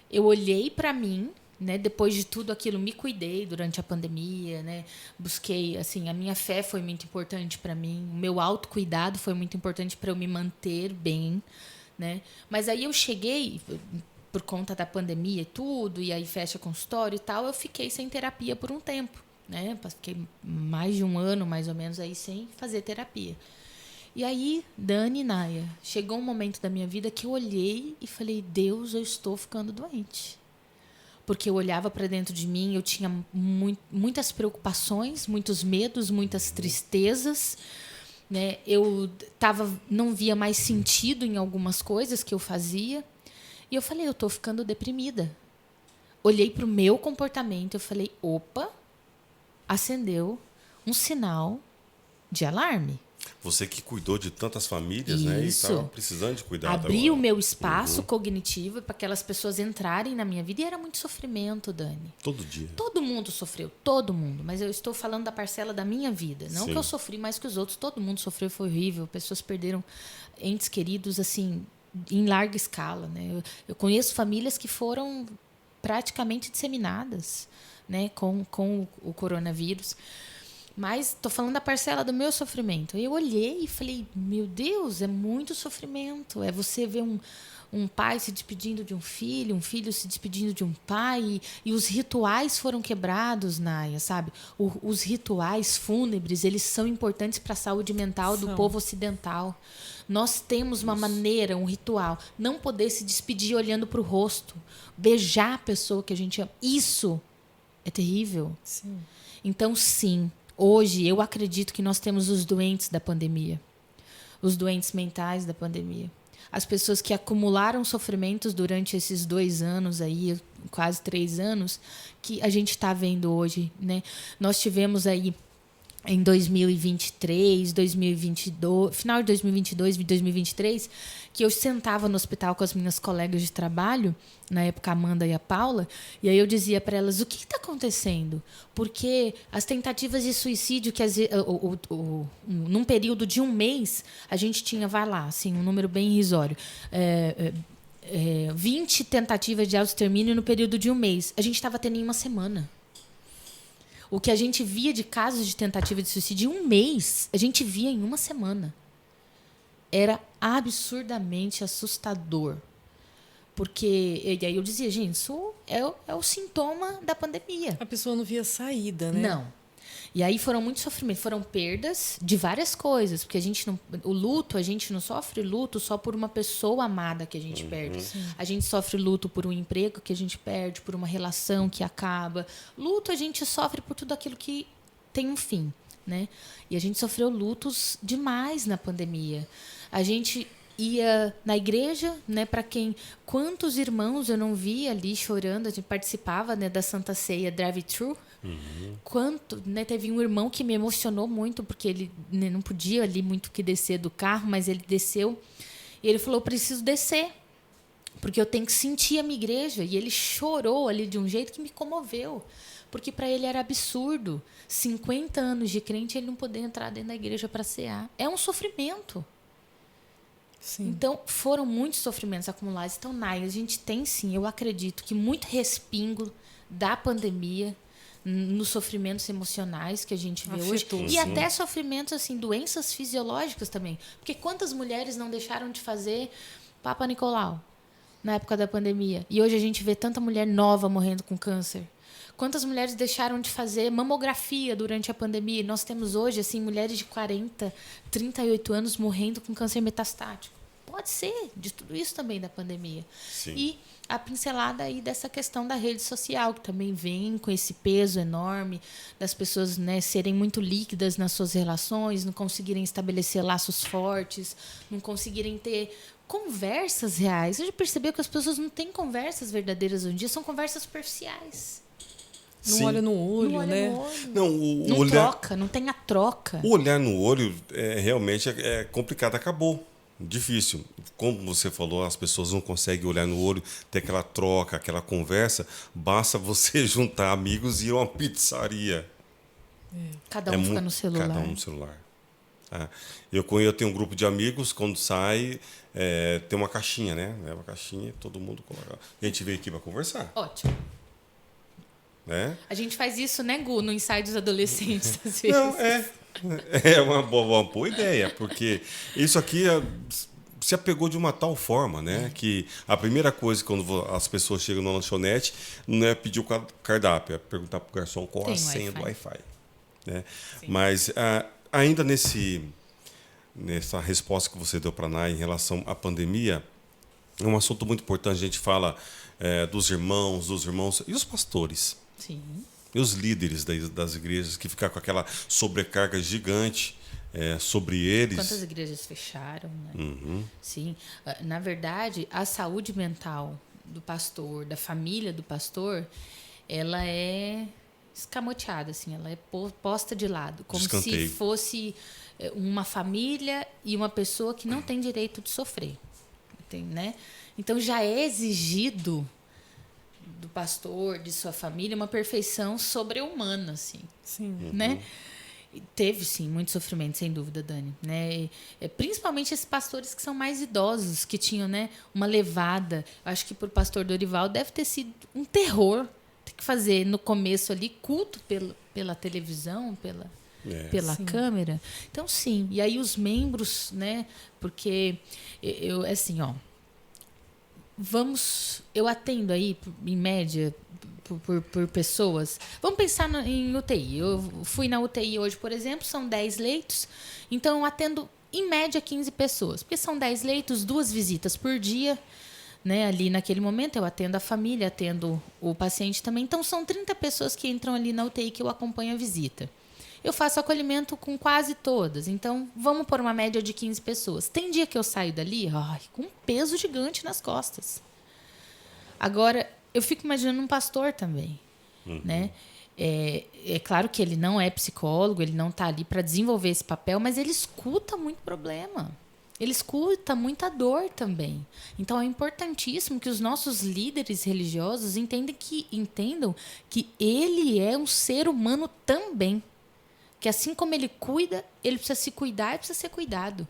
Eu olhei para mim, né? Depois de tudo aquilo, me cuidei durante a pandemia, né? Busquei, assim, a minha fé foi muito importante para mim. O meu autocuidado foi muito importante para eu me manter bem, né? Mas aí, eu cheguei... por conta da pandemia e tudo, e aí fecha consultório e tal, eu fiquei sem terapia por um tempo, né? Fiquei mais de um ano, mais ou menos, aí sem fazer terapia. E aí, Dani e Naya, chegou um momento da minha vida que eu olhei e falei, Deus, eu estou ficando doente. Porque eu olhava para dentro de mim, eu tinha muitas preocupações, muitos medos, muitas tristezas, né? Eu não via mais sentido em algumas coisas que eu fazia. E eu falei, eu estou ficando deprimida. Olhei para o meu comportamento, eu falei, opa, acendeu um sinal de alarme. Você que cuidou de tantas famílias, né? E estava precisando de cuidado agora. Abri o meu espaço cognitivo para aquelas pessoas entrarem na minha vida. E era muito sofrimento, Dani. Todo dia. Todo mundo sofreu, todo mundo. Mas eu estou falando da parcela da minha vida. Não Sim. que eu sofri mais que os outros. Todo mundo sofreu, foi horrível. Pessoas perderam entes queridos, assim... em larga escala, né? Eu conheço famílias que foram praticamente disseminadas, né, com o coronavírus. Mas estou falando da parcela do meu sofrimento. Eu olhei e falei, meu Deus, é muito sofrimento. É você ver um pai se despedindo de um filho se despedindo de um pai, e os rituais foram quebrados, Naya, sabe? Os rituais fúnebres, eles são importantes para a saúde mental do povo ocidental. Nós temos uma maneira, um ritual, não poder se despedir olhando para o rosto, beijar a pessoa que a gente ama. Isso é terrível. Sim. Então, sim, hoje eu acredito que nós temos os doentes da pandemia, os doentes mentais da pandemia. As pessoas que acumularam sofrimentos durante esses 2 anos aí, quase 3 anos, que a gente está vendo hoje, né? Nós tivemos aí em 2023, 2022, final de 2022 e 2023, que eu sentava no hospital com as minhas colegas de trabalho, na época a Amanda e a Paula, e aí eu dizia para elas, o que está acontecendo? Porque as tentativas de suicídio, que num período de 1 mês, a gente tinha, vai lá, assim, um número bem irrisório, 20 tentativas de autoextermínio no período de 1 mês. A gente estava tendo em 1 semana. O que a gente via de casos de tentativa de suicídio em 1 mês, a gente via em 1 semana. Era absurdamente assustador. Porque, e aí eu dizia, gente, isso é o sintoma da pandemia. A pessoa não via saída, né? Não. E aí foram muitos sofrimentos, foram perdas de várias coisas, porque a gente não sofre luto só por uma pessoa amada que a gente perde. Sim. A gente sofre luto por um emprego que a gente perde, por uma relação que acaba. Luto a gente sofre por tudo aquilo que tem um fim, né? E a gente sofreu lutos demais na pandemia. A gente ia na igreja, né, para quantos irmãos eu não via ali chorando, a gente participava, né, da Santa Ceia Drive-Thru. Né, teve um irmão que me emocionou muito, porque ele, né, não podia ali muito que descer do carro, mas ele desceu e ele falou, preciso descer, porque eu tenho que sentir a minha igreja. E ele chorou ali de um jeito que me comoveu, porque para ele era absurdo, 50 anos de crente, ele não poder entrar dentro da igreja para cear. É um sofrimento. Sim. Então, foram muitos sofrimentos acumulados. Então, Naya, a gente tem sim, eu acredito que muito respingo da pandemia nos sofrimentos emocionais que a gente vê hoje. E até sofrimentos, assim, doenças fisiológicas também. Porque quantas mulheres não deixaram de fazer Papa Nicolau na época da pandemia? E hoje a gente vê tanta mulher nova morrendo com câncer. Quantas mulheres deixaram de fazer mamografia durante a pandemia? E nós temos hoje, assim, mulheres de 40, 38 anos morrendo com câncer metastático. Pode ser de tudo isso também da pandemia. Sim. E a pincelada aí dessa questão da rede social, que também vem com esse peso enorme das pessoas, né, serem muito líquidas nas suas relações, não conseguirem estabelecer laços fortes, não conseguirem ter conversas reais. Você já percebeu que as pessoas não têm conversas verdadeiras hoje em dia, são conversas superficiais. Não olha no olho, Não olha né? no olho. Não, Não olhar, troca, não tem a troca. o olhar no olho realmente é complicado, acabou. Difícil. Como você falou, as pessoas não conseguem olhar no olho, ter aquela troca, aquela conversa. Basta você juntar amigos e ir a uma pizzaria. Cada um fica no celular. Cada um no celular. Eu tenho um grupo de amigos, quando sai, tem uma caixinha, né? Leva a caixinha, todo mundo coloca. A gente veio aqui para conversar. Ótimo. Né? A gente faz isso, né, Gu, no ensaio dos adolescentes, às vezes. Não, é uma boa ideia, porque isso aqui se apegou de uma tal forma, né? Que a primeira coisa quando as pessoas chegam na lanchonete não é pedir o cardápio, é perguntar para o garçom qual a senha do Wi-Fi. Né? Mas ainda nessa resposta que você deu para a Nay em relação à pandemia, é um assunto muito importante. A gente fala dos irmãos e os pastores. Sim. E os líderes das igrejas que ficam com aquela sobrecarga gigante sobre eles. Quantas igrejas fecharam, né? Uhum. Sim. Na verdade, a saúde mental do pastor, da família do pastor, ela é escamoteada, assim, ela é posta de lado, como se fosse uma família e uma pessoa que não tem direito de sofrer, né? Então já é exigido do pastor, de sua família, uma perfeição sobre-humana, assim. Sim. Né? Teve, sim, muito sofrimento, sem dúvida, Dani. Né? Principalmente esses pastores que são mais idosos, que tinham, né, uma levada. Acho que para o pastor Dorival deve ter sido um terror ter que fazer, no começo ali, culto pela televisão, pela câmera. Então, sim. E aí os membros, né? Porque assim, ó. Eu atendo aí, em média, por pessoas. Vamos pensar em UTI. Eu fui na UTI hoje, por exemplo, são 10 leitos. Então, eu atendo, em média, 15 pessoas. Porque são 10 leitos, 2 visitas por dia. Né? Ali, naquele momento, eu atendo a família, atendo o paciente também. Então, são 30 pessoas que entram ali na UTI que eu acompanho a visita. Eu faço acolhimento com quase todas. Então, vamos por uma média de 15 pessoas. Tem dia que eu saio dali com um peso gigante nas costas. Agora, eu fico imaginando um pastor também. Né? É claro que ele não é psicólogo, ele não está ali para desenvolver esse papel, mas ele escuta muito problema. Ele escuta muita dor também. Então, é importantíssimo que os nossos líderes religiosos entendam que ele é um ser humano também. Que assim como ele cuida, ele precisa se cuidar e precisa ser cuidado.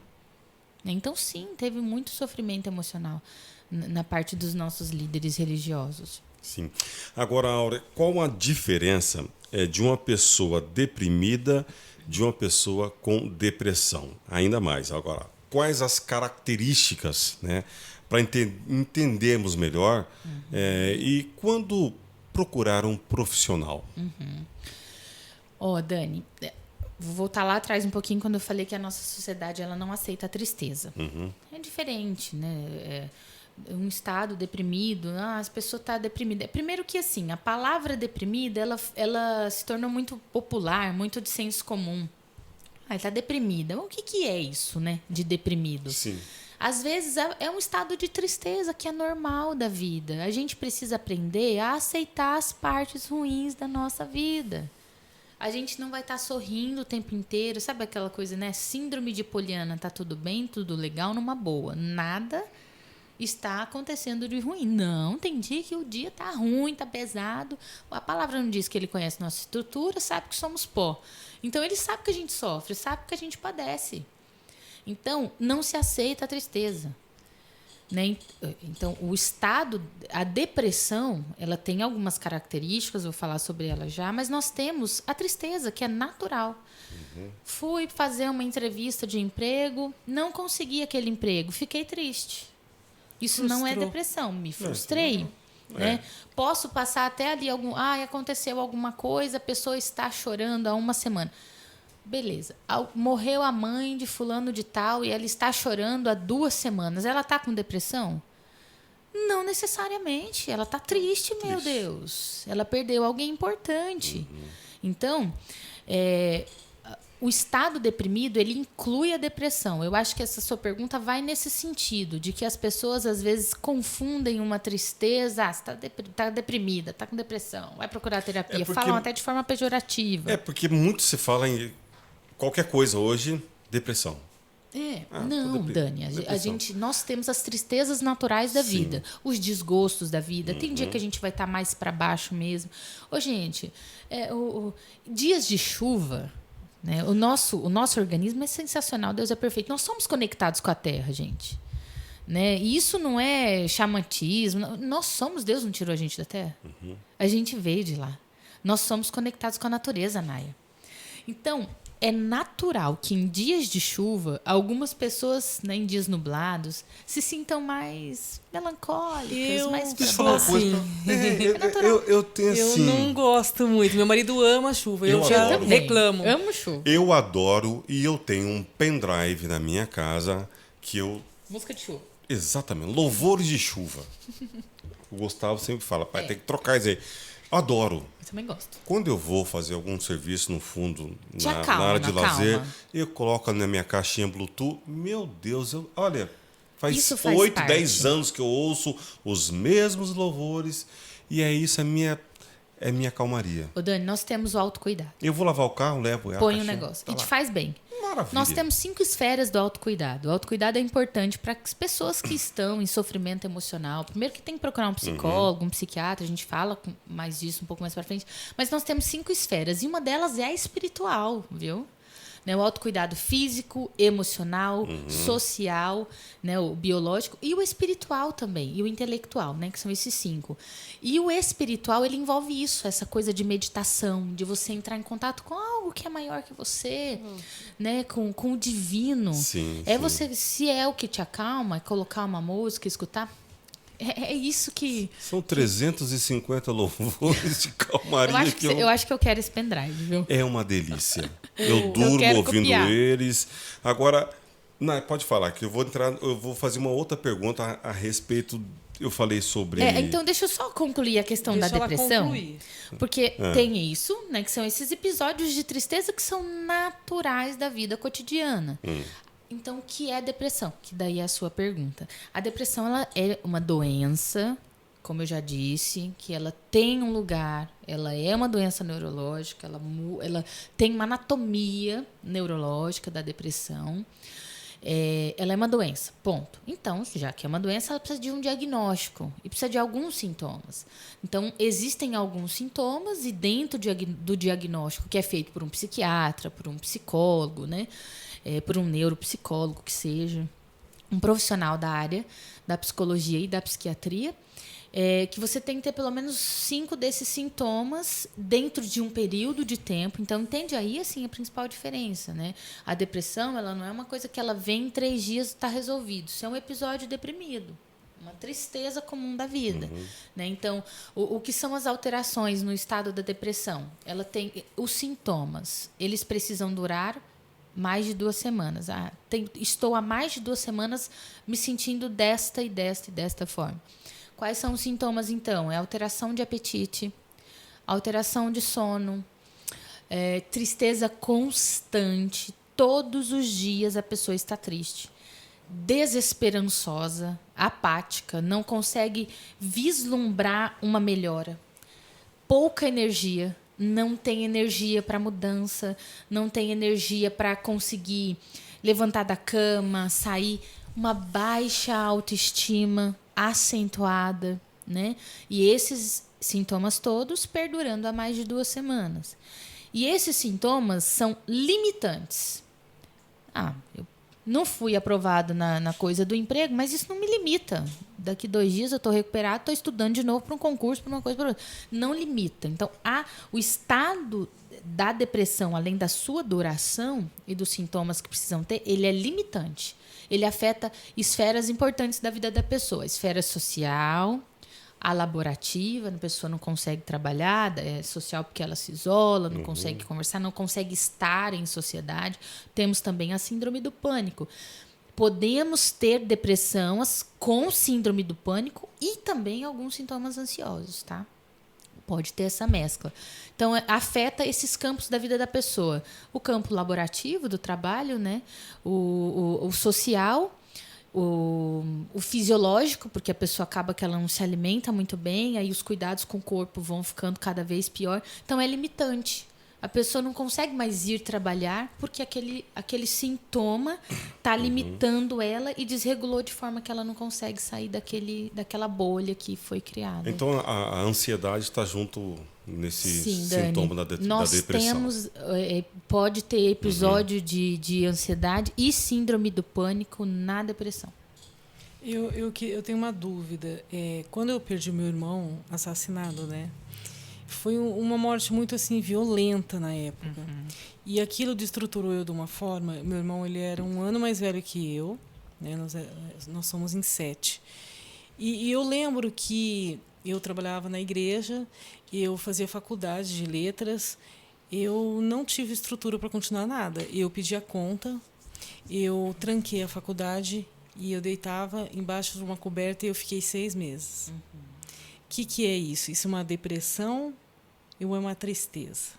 Então, sim, teve muito sofrimento emocional na parte dos nossos líderes religiosos. Sim. Agora, Áurea, qual a diferença de uma pessoa deprimida de uma pessoa com depressão? Ainda mais. Agora, quais as características, né, para entendermos melhor e quando procurar um profissional? Dani, vou voltar lá atrás um pouquinho quando eu falei que a nossa sociedade ela não aceita a tristeza. É diferente, né? Um estado deprimido, as pessoas estão deprimidas. Primeiro que, assim, a palavra deprimida, ela se tornou muito popular, muito de senso comum. Está deprimida. O que é isso, né? De deprimido? Sim. Às vezes é um estado de tristeza que é normal da vida. A gente precisa aprender a aceitar as partes ruins da nossa vida. A gente não vai estar sorrindo o tempo inteiro. Sabe aquela coisa, né? Síndrome de Poliana, tá tudo bem, tudo legal, numa boa. Nada está acontecendo de ruim. Não, tem dia que o dia tá ruim, tá pesado. A palavra não diz que ele conhece nossa estrutura, sabe que somos pó. Então, ele sabe que a gente sofre, sabe que a gente padece. Então, não se aceita a tristeza. Né? Então, o estado, a depressão, ela tem algumas características, vou falar sobre ela já, mas nós temos a tristeza, que é natural. Fui fazer uma entrevista de emprego, não consegui aquele emprego, fiquei triste. Isso não é depressão, me frustrei. Né? Posso passar até ali aconteceu alguma coisa, a pessoa está chorando há uma semana. Beleza. Morreu a mãe de fulano de tal e ela está chorando há 2 semanas. Ela está com depressão? Não necessariamente. Ela está triste, meu Deus. Ela perdeu alguém importante. Então, o estado deprimido, ele inclui a depressão. Eu acho que essa sua pergunta vai nesse sentido, de que as pessoas, às vezes, confundem uma tristeza. Você está deprimida, está com depressão, vai procurar terapia. Falam até de forma pejorativa. Porque muito se fala em qualquer coisa hoje, depressão. Não, Dani, nós temos as tristezas naturais da vida, os desgostos da vida. Tem dia que a gente vai estar mais para baixo mesmo. Gente, dias de chuva, né? O nosso organismo é sensacional, Deus é perfeito. Nós somos conectados com a terra, gente. Né? E isso não é xamatismo. Nós somos, Deus não tirou a gente da terra. A gente veio de lá. Nós somos conectados com a natureza, Naya. Então, é natural que em dias de chuva, algumas pessoas, né, em dias nublados, se sintam mais melancólicas, mais pra baixo. Eu tenho assim... Eu não gosto muito. Meu marido ama a chuva. Eu já reclamo. Amo chuva. Eu adoro e eu tenho um pendrive na minha casa que eu... Música de chuva. Exatamente. Louvores de chuva. O Gustavo sempre fala, pai, tem que trocar isso aí. Adoro. Eu também gosto. Quando eu vou fazer algum serviço no fundo, na área de calma. lazer, eu coloco na minha caixinha Bluetooth. Meu Deus, olha, faz 8, parte. 10 anos que eu ouço os mesmos louvores. E é isso, é minha calmaria. Ô, Dani, nós temos o autocuidado. Eu vou lavar o carro, levo a Põe caixinha, um negócio. tá E lá. te faz bem. Maravilha. Nós temos 5 esferas do autocuidado. O autocuidado é importante para as pessoas que estão em sofrimento emocional. Primeiro que tem que procurar um psicólogo, um psiquiatra. A gente fala mais disso um pouco mais para frente. Mas nós temos 5 esferas. E uma delas é a espiritual, viu? Né, o autocuidado físico, emocional, social, né, o biológico e o espiritual também, e o intelectual, né, que são esses 5. E o espiritual, ele envolve isso, essa coisa de meditação, de você entrar em contato com algo que é maior que você, né, com o divino. Sim. Você, se é o que te acalma, colocar uma música, escutar. É isso que... São 350 louvores de calmaria. Eu acho que eu quero esse pendrive, viu? É uma delícia. Eu durmo ouvindo eles. Agora, pode falar, que eu vou fazer uma outra pergunta a respeito. Eu falei sobre. Então, deixa eu só concluir a questão da depressão. Porque tem isso, né? Que são esses episódios de tristeza que são naturais da vida cotidiana. Então, o que é depressão? Que daí é a sua pergunta. A depressão, ela é uma doença, como eu já disse, que ela tem um lugar, ela é uma doença neurológica, ela tem uma anatomia neurológica da depressão. Ela é uma doença, ponto. Então, já que é uma doença, ela precisa de um diagnóstico e precisa de alguns sintomas. Então, existem alguns sintomas e dentro do diagnóstico que é feito por um psiquiatra, por um psicólogo, né? Por um neuropsicólogo que seja, um profissional da área da psicologia e da psiquiatria, que você tem que ter pelo menos 5 desses sintomas dentro de um período de tempo. Então, entende aí assim, a principal diferença, né? A depressão, ela não é uma coisa que ela vem em 3 dias e está resolvido. Isso é um episódio deprimido, uma tristeza comum da vida. Né? Então, o que são as alterações no estado da depressão? Ela tem os sintomas, eles precisam durar mais de 2 semanas. Estou há mais de 2 semanas me sentindo desta e desta e desta forma. Quais são os sintomas, então? É alteração de apetite, alteração de sono, tristeza constante. Todos os dias a pessoa está triste, desesperançosa, apática, não consegue vislumbrar uma melhora, pouca energia, não tem energia para mudança, não tem energia para conseguir levantar da cama, sair, uma baixa autoestima acentuada, né? E esses sintomas todos perdurando há mais de 2 semanas. E esses sintomas são limitantes. Eu não fui aprovado na coisa do emprego, mas isso não me limita. Daqui 2 dias eu estou recuperado, estou estudando de novo para um concurso, para uma coisa, para outra. Não limita. Então, o estado da depressão, além da sua duração e dos sintomas que precisam ter, ele é limitante. Ele afeta esferas importantes da vida da pessoa. A esfera social, a laborativa, a pessoa não consegue trabalhar, é social porque ela se isola, não consegue conversar, não consegue estar em sociedade. Temos também a síndrome do pânico. podemos ter depressão com síndrome do pânico e também alguns sintomas ansiosos, tá? Pode ter essa mescla. Então, afeta esses campos da vida da pessoa. O campo laborativo, do trabalho, né? O social, o fisiológico, porque a pessoa acaba que ela não se alimenta muito bem, aí os cuidados com o corpo vão ficando cada vez pior. Então, é limitante. A pessoa não consegue mais ir trabalhar porque aquele sintoma está limitando ela e desregulou de forma que ela não consegue sair daquela bolha que foi criada. Então, a ansiedade está junto nesse Sim, sintoma Dani, da nós depressão. temos, pode ter episódio de ansiedade e síndrome do pânico na depressão. Eu tenho uma dúvida. Quando eu perdi meu irmão assassinado, né? Foi uma morte muito assim violenta na época. E aquilo destruturou eu de uma forma. Meu irmão, ele era 1 ano mais velho que eu, né? Nós somos em 7. E eu lembro que eu trabalhava na igreja, eu fazia faculdade de letras, eu não tive estrutura para continuar nada. Eu pedi a conta, eu tranquei a faculdade e eu deitava embaixo de uma coberta e eu fiquei 6 meses. O que é isso? Isso é uma depressão ou é uma tristeza?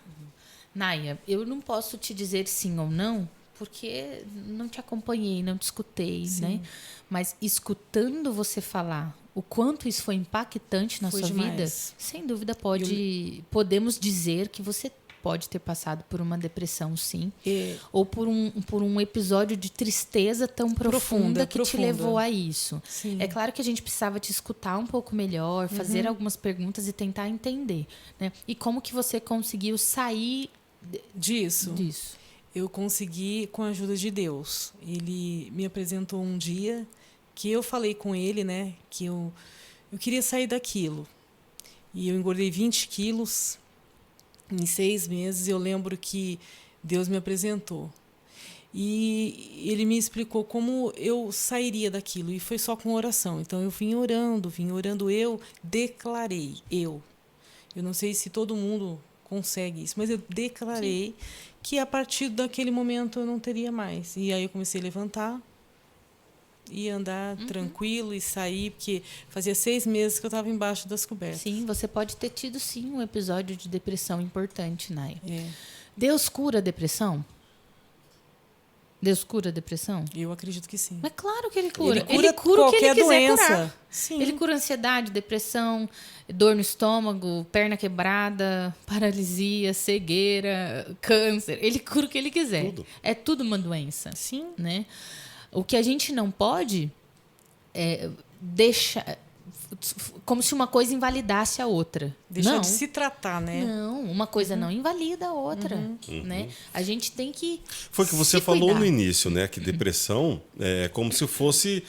Náia, eu não posso te dizer sim ou não, porque não te acompanhei, não te escutei, né? Mas escutando você falar o quanto isso foi impactante na sua vida, sem dúvida podemos dizer que você pode ter passado por uma depressão, sim. Ou por um episódio de tristeza tão profunda que te levou a isso. Sim. É claro que a gente precisava te escutar um pouco melhor, fazer algumas perguntas e tentar entender, né? E como que você conseguiu sair disso? Eu consegui com a ajuda de Deus. Ele me apresentou um dia que eu falei com ele, né? Que eu queria sair daquilo. E eu engordei 20 quilos em 6 meses. Eu lembro que Deus me apresentou. E ele me explicou como eu sairia daquilo. E foi só com oração. Então, eu vim orando. Eu declarei. Eu não sei se todo mundo consegue isso, mas eu declarei que a partir daquele momento eu não teria mais. E aí eu comecei a levantar e andar tranquilo e sair, porque fazia 6 meses que eu estava embaixo das cobertas. Sim, você pode ter tido, sim, um episódio de depressão importante, Nay. Deus cura a depressão? Deus cura a depressão? Eu acredito que sim. Mas claro que ele cura. Ele cura qualquer o que ele doença. Curar. Sim. Ele cura ansiedade, depressão, dor no estômago, perna quebrada, paralisia, cegueira, câncer. Ele cura o que ele quiser. É tudo uma doença. Sim. Né? O que a gente não pode é deixar como se uma coisa invalidasse a outra. Deixar de se tratar, né? Não, uma coisa não invalida a outra. Né? A gente tem que Foi o que você falou no início, né? Que depressão é como se fosse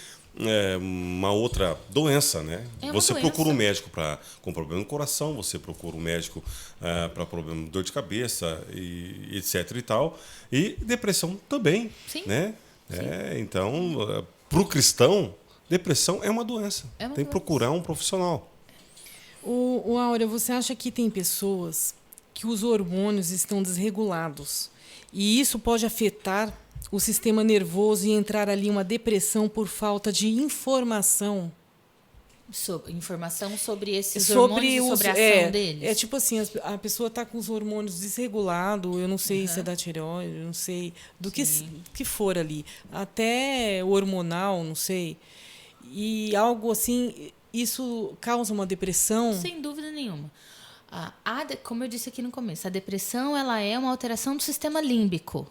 uma outra doença, né? Você procura um médico com problema no coração, você procura um médico para problema de dor de cabeça, e etc. e tal. E depressão também. Sim. Né? Então, para o cristão, depressão é uma doença. Tem que procurar um profissional. O Áurea, você acha que tem pessoas que os hormônios estão desregulados e isso pode afetar o sistema nervoso e entrar ali uma depressão por falta de informação? Informação sobre esses hormônios, sobre a ação deles? É tipo assim, a pessoa está com os hormônios desregulados, eu não sei se é da tireoide, eu não sei do que for ali. Até o hormonal, não sei. E algo assim, isso causa uma depressão? Sem dúvida nenhuma. Como eu disse aqui no começo, a depressão ela é uma alteração do sistema límbico.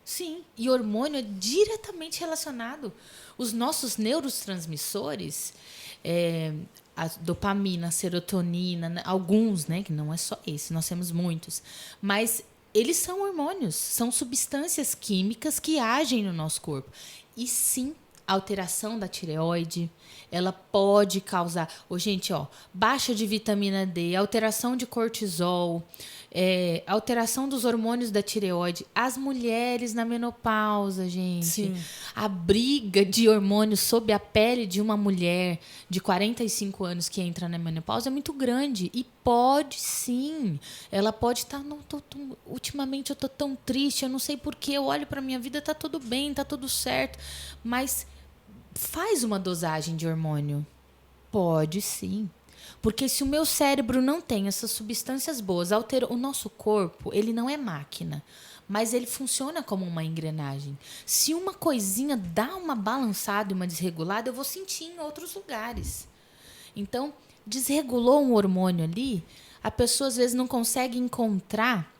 Sim, e hormônio é diretamente relacionado. Os nossos neurotransmissores, a dopamina, a serotonina, né, alguns, né, que não é só esse, nós temos muitos, mas eles são hormônios, são substâncias químicas que agem no nosso corpo. E sim, a alteração da tireoide, ela pode causar, gente, baixa de vitamina D, alteração de cortisol, alteração dos hormônios da tireoide, as mulheres na menopausa, gente. Sim. A briga de hormônios sob a pele de uma mulher de 45 anos que entra na menopausa é muito grande. E pode sim. Ela pode estar... ultimamente eu estou tão triste, eu não sei porquê. Eu olho para a minha vida, está tudo bem, está tudo certo. Mas faz uma dosagem de hormônio. Pode sim. Porque se o meu cérebro não tem essas substâncias boas, o nosso corpo, ele não é máquina, mas ele funciona como uma engrenagem. Se uma coisinha dá uma balançada e uma desregulada, eu vou sentir em outros lugares. Então, desregulou um hormônio ali, a pessoa às vezes não consegue encontrar.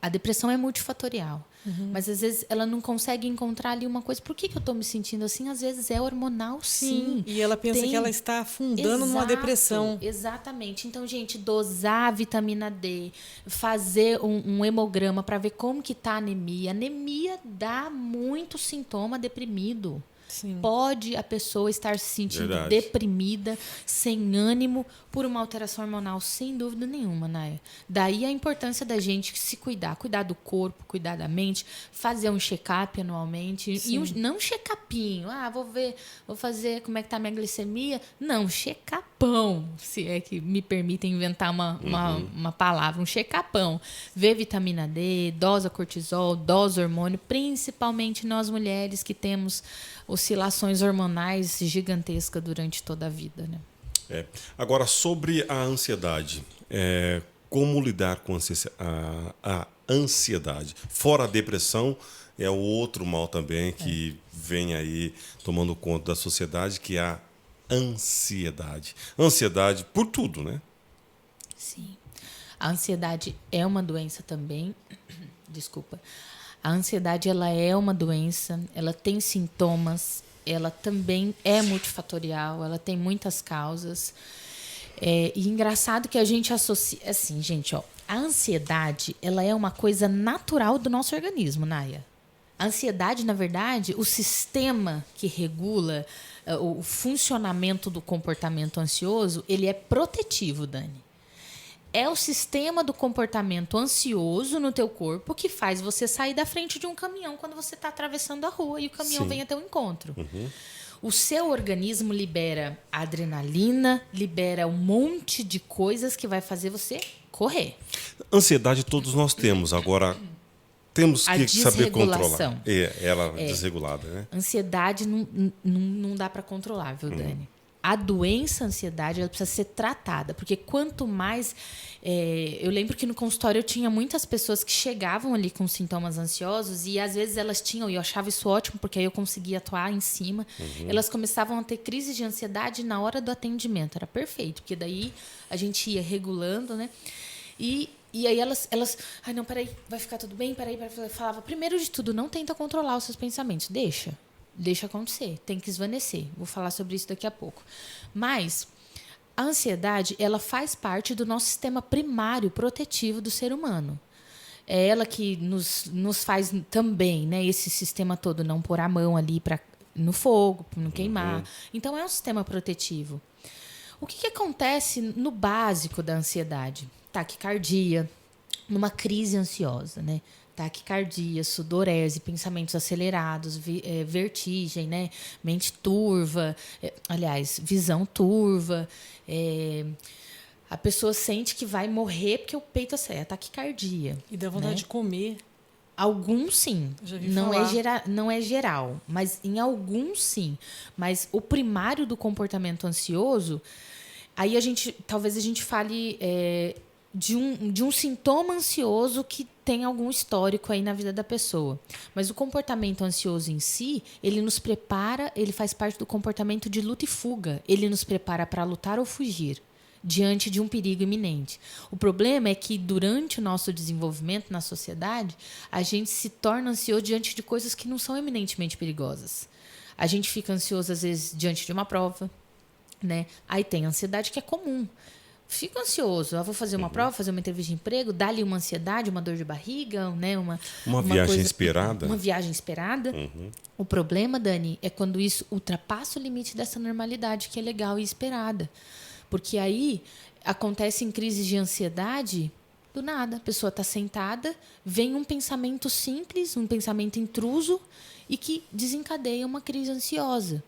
A depressão é multifatorial. Mas às vezes ela não consegue encontrar ali uma coisa. Por que eu estou me sentindo assim? Às vezes é hormonal, sim. E ela pensa que ela está afundando numa depressão. Exatamente. Então, gente, dosar a vitamina D, fazer um hemograma para ver como que está a anemia. Anemia dá muito sintoma deprimido. Sim. Pode a pessoa estar se sentindo deprimida, sem ânimo, por uma alteração hormonal, sem dúvida nenhuma, Naya. Daí a importância da gente se cuidar do corpo, cuidar da mente, fazer um check-up anualmente. Sim. E não um check-upinho. Vou fazer como é que tá a minha glicemia. Não, check-upão, se é que me permitem inventar uma palavra. Um check-upão. Ver vitamina D, dosa cortisol, dosa hormônio, principalmente nós mulheres que temos oscilações hormonais gigantescas durante toda a vida, né? Agora, sobre a ansiedade, como lidar com a ansiedade? Fora a depressão, é o outro mal também que vem aí tomando conta da sociedade, que é a ansiedade. Ansiedade por tudo, né? Sim. A ansiedade é uma doença também. Desculpa. A ansiedade, ela é uma doença, ela tem sintomas, ela também é multifatorial, ela tem muitas causas. E engraçado que a gente associa... Assim, gente, a ansiedade, ela é uma coisa natural do nosso organismo, Naya. A ansiedade, na verdade, o sistema que regula o funcionamento do comportamento ansioso, ele é protetivo, Dani. É o sistema do comportamento ansioso no teu corpo que faz você sair da frente de um caminhão quando você está atravessando a rua e o caminhão vem até o encontro. O seu organismo libera adrenalina, libera um monte de coisas que vai fazer você correr. Ansiedade todos nós temos. Agora, temos que saber controlar. Ela é desregulada, né? Ansiedade não dá para controlar, viu, Dani? A doença, a ansiedade, ela precisa ser tratada. Porque quanto mais... eu lembro que no consultório eu tinha muitas pessoas que chegavam ali com sintomas ansiosos e às vezes elas tinham, e eu achava isso ótimo, porque aí eu conseguia atuar em cima. Elas começavam a ter crises de ansiedade na hora do atendimento. Era perfeito, porque daí a gente ia regulando, né? E aí elas... Ai, não, peraí, vai ficar tudo bem? Peraí. Eu falava, primeiro de tudo, não tenta controlar os seus pensamentos. Deixa acontecer, tem que esvanecer. Vou falar sobre isso daqui a pouco. Mas a ansiedade, ela faz parte do nosso sistema primário protetivo do ser humano. É ela que nos faz também, né, esse sistema todo, não pôr a mão ali no fogo, para não queimar. Então, é um sistema protetivo. O que acontece no básico da ansiedade? Taquicardia, numa crise ansiosa, né? Taquicardia, sudorese, pensamentos acelerados, vertigem, né? Mente turva, visão turva. A pessoa sente que vai morrer porque o peito acelera, taquicardia. E dá vontade de comer. Alguns sim. Já vi falar. Não é geral, mas em alguns sim. Mas o primário do comportamento ansioso, aí talvez a gente fale de um sintoma ansioso que tem algum histórico aí na vida da pessoa. Mas o comportamento ansioso em si, ele nos prepara, ele faz parte do comportamento de luta e fuga. Ele nos prepara para lutar ou fugir diante de um perigo iminente. O problema é que durante o nosso desenvolvimento na sociedade, a gente se torna ansioso diante de coisas que não são eminentemente perigosas. A gente fica ansioso às vezes diante de uma prova, né? Aí tem a ansiedade que é comum. Fico ansioso. Vou fazer uma prova, fazer uma entrevista de emprego, dá-lhe uma ansiedade, uma dor de barriga, né? Uma viagem esperada. Uma viagem esperada. O problema, Dani, é quando isso ultrapassa o limite dessa normalidade que é legal e esperada. Porque aí acontecem crises de ansiedade Do nada, a pessoa está sentada, vem um pensamento simples, um pensamento intruso e que desencadeia uma crise ansiosa.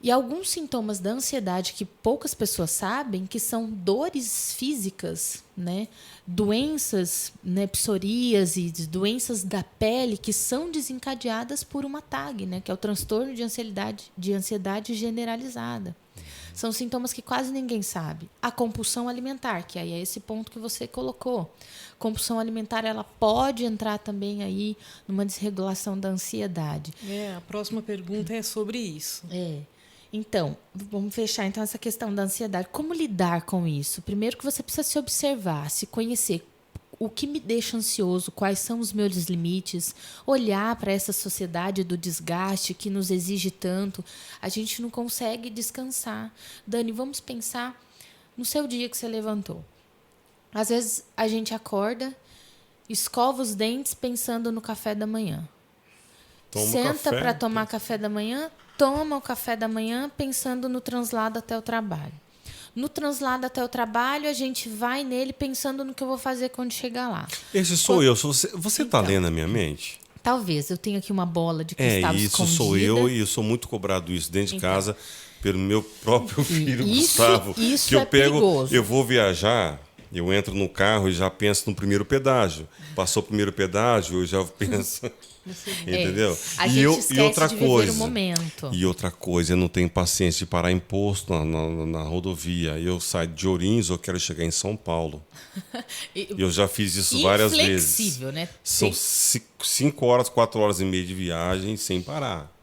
E alguns sintomas da ansiedade que poucas pessoas sabem, que são dores físicas, né? Doenças, né? Psoríase, doenças da pele que são desencadeadas por uma TAG, né? Que é o transtorno de ansiedade generalizada. São sintomas que quase ninguém sabe. A compulsão alimentar, que aí é esse ponto que você colocou. Compulsão alimentar, ela pode entrar também aí numa desregulação da ansiedade. A próxima pergunta é sobre isso. Então, vamos fechar então essa questão da ansiedade. Como lidar com isso? Primeiro que você precisa se observar, se conhecer. O que me deixa ansioso, quais são os meus limites, olhar para essa sociedade do desgaste que nos exige tanto, a gente não consegue descansar. Dani, vamos pensar no seu dia que você levantou. Às vezes a gente acorda, escova os dentes pensando no café da manhã. Senta para tomar café da manhã, toma o café da manhã pensando no translado até o trabalho. No translado até o trabalho, a gente vai nele pensando no que eu vou fazer quando chegar lá. Esse sou eu. Você está lendo a minha mente? Talvez. Eu tenho aqui uma bola de cristal escondida. Isso sou eu e eu sou muito cobrado isso dentro de casa pelo meu próprio filho, Gustavo. Isso que eu pego, perigoso. Eu vou viajar, eu entro no carro e já penso no primeiro pedágio. Passou o primeiro pedágio, eu já penso... Entendeu? A gente esquece de viver o momento. E outra coisa, eu não tenho paciência de parar em posto na rodovia. Eu saio de Ourinhos, eu quero chegar em São Paulo. Eu já fiz isso várias vezes. Inflexível, né? São 5 horas, 4 horas e meia de viagem sem parar.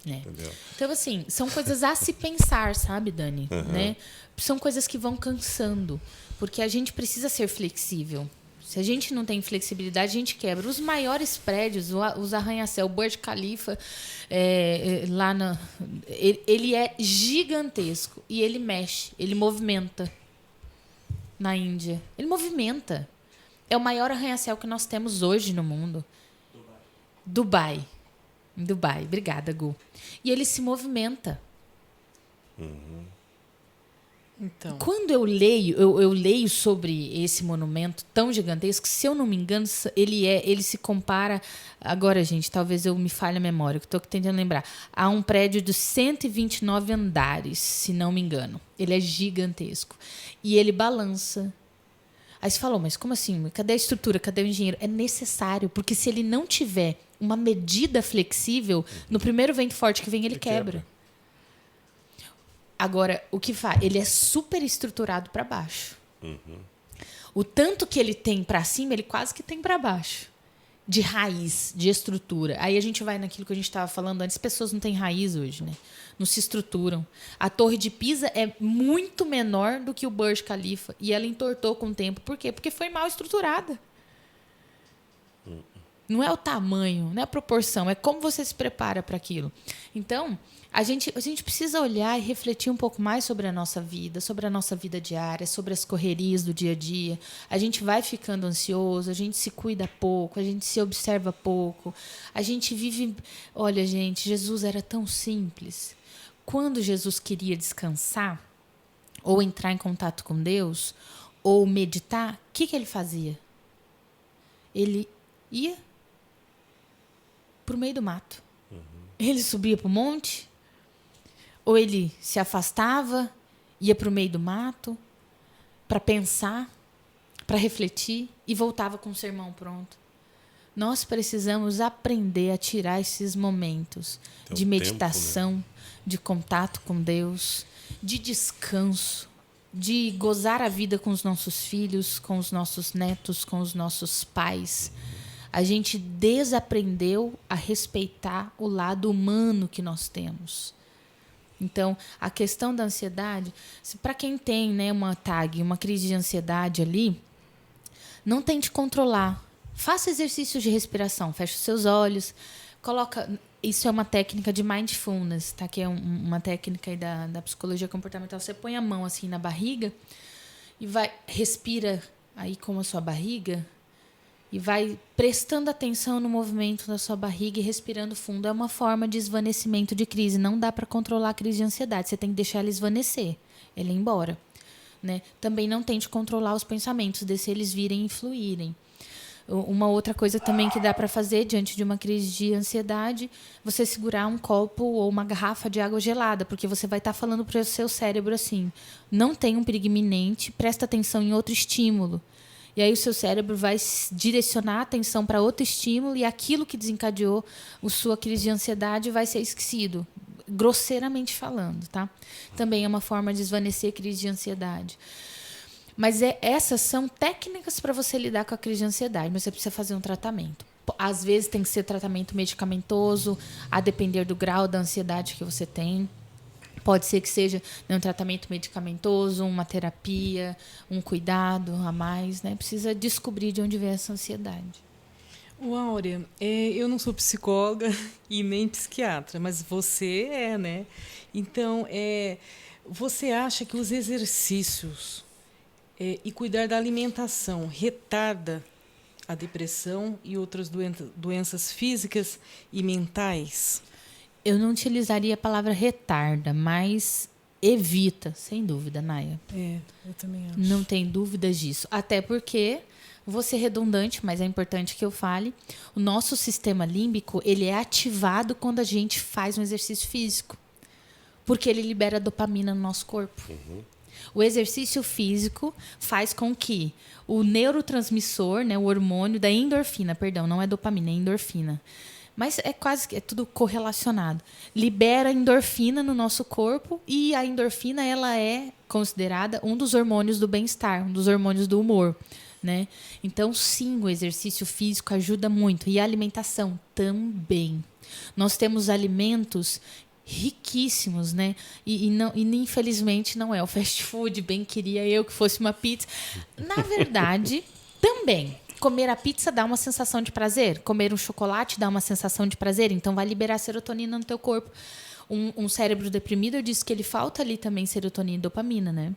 Entendeu? Então, assim, são coisas a se pensar, sabe, Dani? Né? São coisas que vão cansando. Porque a gente precisa ser flexível. Se a gente não tem flexibilidade, a gente quebra. Os maiores prédios, os arranha-céu, o Burj Khalifa, ele é gigantesco e ele mexe, ele movimenta na Índia. Ele movimenta. É o maior arranha-céu que nós temos hoje no mundo. Dubai. Obrigada, Gu. E ele se movimenta. Então. Quando eu leio sobre esse monumento tão gigantesco, se eu não me engano, ele se compara... Agora, gente, talvez eu me falhe a memória, que estou tentando lembrar. Há um prédio de 129 andares, se não me engano. Ele é gigantesco. E ele balança. Aí você falou, mas como assim? Cadê a estrutura? Cadê o engenheiro? É necessário, porque se ele não tiver uma medida flexível, no primeiro vento forte que vem, ele quebra. Agora, o que faz? Ele é super estruturado para baixo. O tanto que ele tem para cima, ele quase que tem para baixo. De raiz, de estrutura. Aí a gente vai naquilo que a gente estava falando antes. As pessoas não têm raiz hoje, né? Não se estruturam. A Torre de Pisa é muito menor do que o Burj Khalifa. E ela entortou com o tempo. Por quê? Porque foi mal estruturada. Não é o tamanho, não é a proporção. É como você se prepara para aquilo. Então... A gente precisa olhar e refletir um pouco mais sobre a nossa vida diária, sobre as correrias do dia a dia. A gente vai ficando ansioso, a gente se cuida pouco, a gente se observa pouco. A gente vive... Olha, gente, Jesus era tão simples. Quando Jesus queria descansar, ou entrar em contato com Deus, ou meditar, o que ele fazia? Ele ia para o meio do mato. Ele subia para o monte... Ou ele se afastava, ia para o meio do mato, para pensar, para refletir, e voltava com o sermão pronto. Nós precisamos aprender a tirar esses momentos de meditação, né? De contato com Deus, de descanso, de gozar a vida com os nossos filhos, com os nossos netos, com os nossos pais. A gente desaprendeu a respeitar o lado humano que nós temos. Então, a questão da ansiedade, para quem tem, né, uma TAG, uma crise de ansiedade ali, não tente controlar. Faça exercícios de respiração, feche os seus olhos, coloca... Isso é uma técnica de mindfulness, tá? Que é uma técnica aí da psicologia comportamental. Você põe a mão assim na barriga e respira aí com a sua barriga e vai prestando atenção no movimento da sua barriga e respirando fundo. É uma forma de esvanecimento de crise. Não dá para controlar a crise de ansiedade. Você tem que deixar ela esvanecer, ela ir embora. né? Também não tente controlar os pensamentos, deixe eles virem e fluírem. Uma outra coisa também que dá para fazer diante de uma crise de ansiedade, você segurar um copo ou uma garrafa de água gelada, porque você vai estar falando para o seu cérebro assim, não tem um perigo iminente, presta atenção em outro estímulo. E aí o seu cérebro vai direcionar a atenção para outro estímulo e aquilo que desencadeou a sua crise de ansiedade vai ser esquecido, grosseiramente falando, tá? Também é uma forma de desvanecer a crise de ansiedade. Mas essas são técnicas para você lidar com a crise de ansiedade, mas você precisa fazer um tratamento. Às vezes tem que ser tratamento medicamentoso, a depender do grau da ansiedade que você tem. Pode ser que seja, né, um tratamento medicamentoso, uma terapia, um cuidado a mais, né? Precisa descobrir de onde vem essa ansiedade. Áurea, eu não sou psicóloga e nem psiquiatra, mas você é, né? Então, você acha que os exercícios e cuidar da alimentação retarda a depressão e outras doenças físicas e mentais? Eu não utilizaria a palavra retarda, mas evita, sem dúvida, Naya. Eu também acho. Não tem dúvidas disso. Até porque, vou ser redundante, mas é importante que eu fale, o nosso sistema límbico ele é ativado quando a gente faz um exercício físico, porque ele libera dopamina no nosso corpo. Uhum. O exercício físico faz com que o neurotransmissor, né, o hormônio da endorfina, perdão, não é dopamina, é endorfina. Mas é tudo correlacionado. Libera endorfina no nosso corpo e a endorfina ela é considerada um dos hormônios do bem-estar, um dos hormônios do humor, né? Então, sim, o exercício físico ajuda muito e a alimentação também. Nós temos alimentos riquíssimos, né? E infelizmente não é o fast food, bem queria eu que fosse uma pizza. Na verdade, também. Comer a pizza dá uma sensação de prazer. Comer um chocolate dá uma sensação de prazer. Então, vai liberar serotonina no teu corpo. Um cérebro deprimido, eu disse que ele falta ali também serotonina e dopamina, né?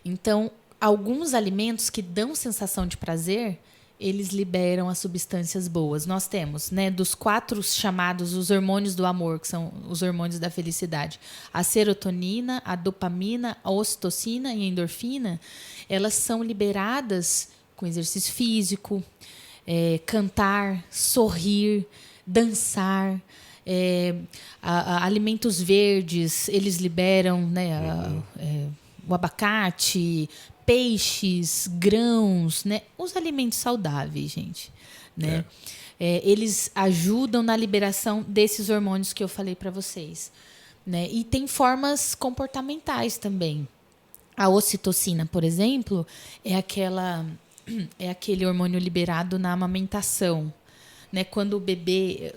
Então, alguns alimentos que dão sensação de prazer, eles liberam as substâncias boas. Nós temos, né, dos 4 chamados os hormônios do amor, que são os hormônios da felicidade, a serotonina, a dopamina, a ocitocina e a endorfina, elas são liberadas com exercício físico, cantar, sorrir, dançar, alimentos verdes, eles liberam, né, o abacate, peixes, grãos, né? Os alimentos saudáveis, gente, né? Eles ajudam na liberação desses hormônios que eu falei para vocês, né? E tem formas comportamentais também. A ocitocina, por exemplo, é aquele hormônio liberado na amamentação, né? Quando o bebê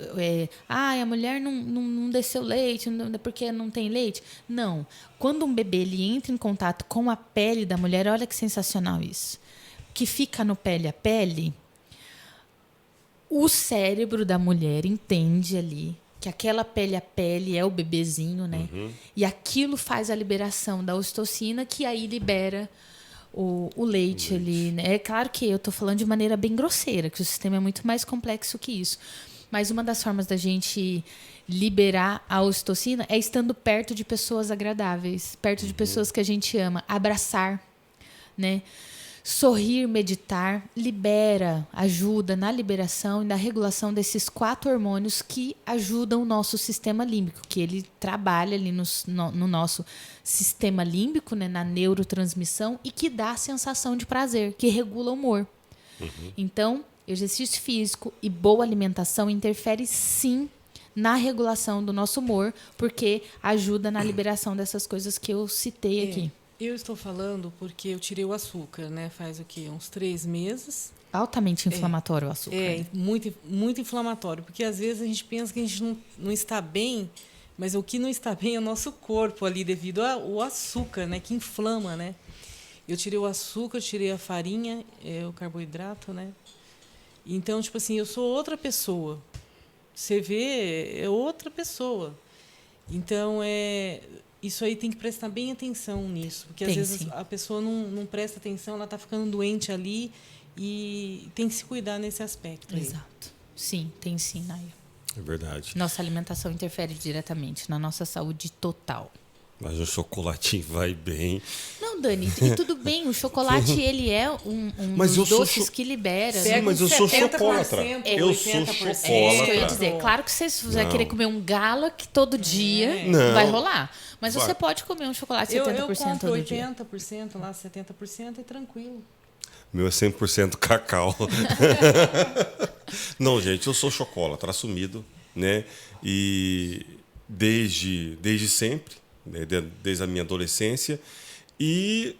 a mulher não desceu leite porque não tem leite. Não. Quando um bebê ele entra em contato com a pele da mulher, olha que sensacional isso. Que fica no pele a pele, o cérebro da mulher entende ali que aquela pele a pele é o bebezinho, né? Uhum. E aquilo faz a liberação da ocitocina, que aí libera o leite ali, né? É claro que eu estou falando de maneira bem grosseira, que o sistema é muito mais complexo que isso. Mas uma das formas da gente liberar a ocitocina é estando perto de pessoas agradáveis, perto de pessoas que a gente ama, abraçar, né? Sorrir, meditar, libera, ajuda na liberação e na regulação desses 4 hormônios que ajudam o nosso sistema límbico, que ele trabalha ali no nosso sistema límbico, né, na neurotransmissão, e que dá a sensação de prazer, que regula o humor. Uhum. Então, exercício físico e boa alimentação interfere sim na regulação do nosso humor, porque ajuda na liberação dessas coisas que eu citei aqui. Eu estou falando porque eu tirei o açúcar, né? Faz o quê? Uns 3 meses. Altamente inflamatório o açúcar. Né? Muito, muito inflamatório. Porque às vezes a gente pensa que a gente não está bem, mas o que não está bem é o nosso corpo ali, devido ao açúcar, né? Que inflama, né? Eu tirei o açúcar, tirei a farinha, o carboidrato, né? Então, tipo assim, eu sou outra pessoa. Você vê, é outra pessoa. Então, isso aí tem que prestar bem atenção nisso, porque às vezes a pessoa não presta atenção, ela está ficando doente ali e tem que se cuidar nesse aspecto. Exato. Aí. Sim, tem sim, Naya. É verdade. Nossa alimentação interfere diretamente na nossa saúde total. Mas o chocolatinho vai bem. Não, Dani, e tudo bem, o chocolate ele é um Mas dos doces que libera. Sim, mas eu sou chocolatra. Eu sou 80%. É isso que chocolatra. eu ia dizer. Claro que você vai querer comer um Galac todo dia, Não. vai rolar. Mas Vai. você pode comer um chocolate Eu 70% compro todo dia. 80%, lá 70% é tranquilo. Meu é 100% cacau. Não, gente, eu sou chocolatra, assumido, né? E desde sempre, né? Desde a minha adolescência. E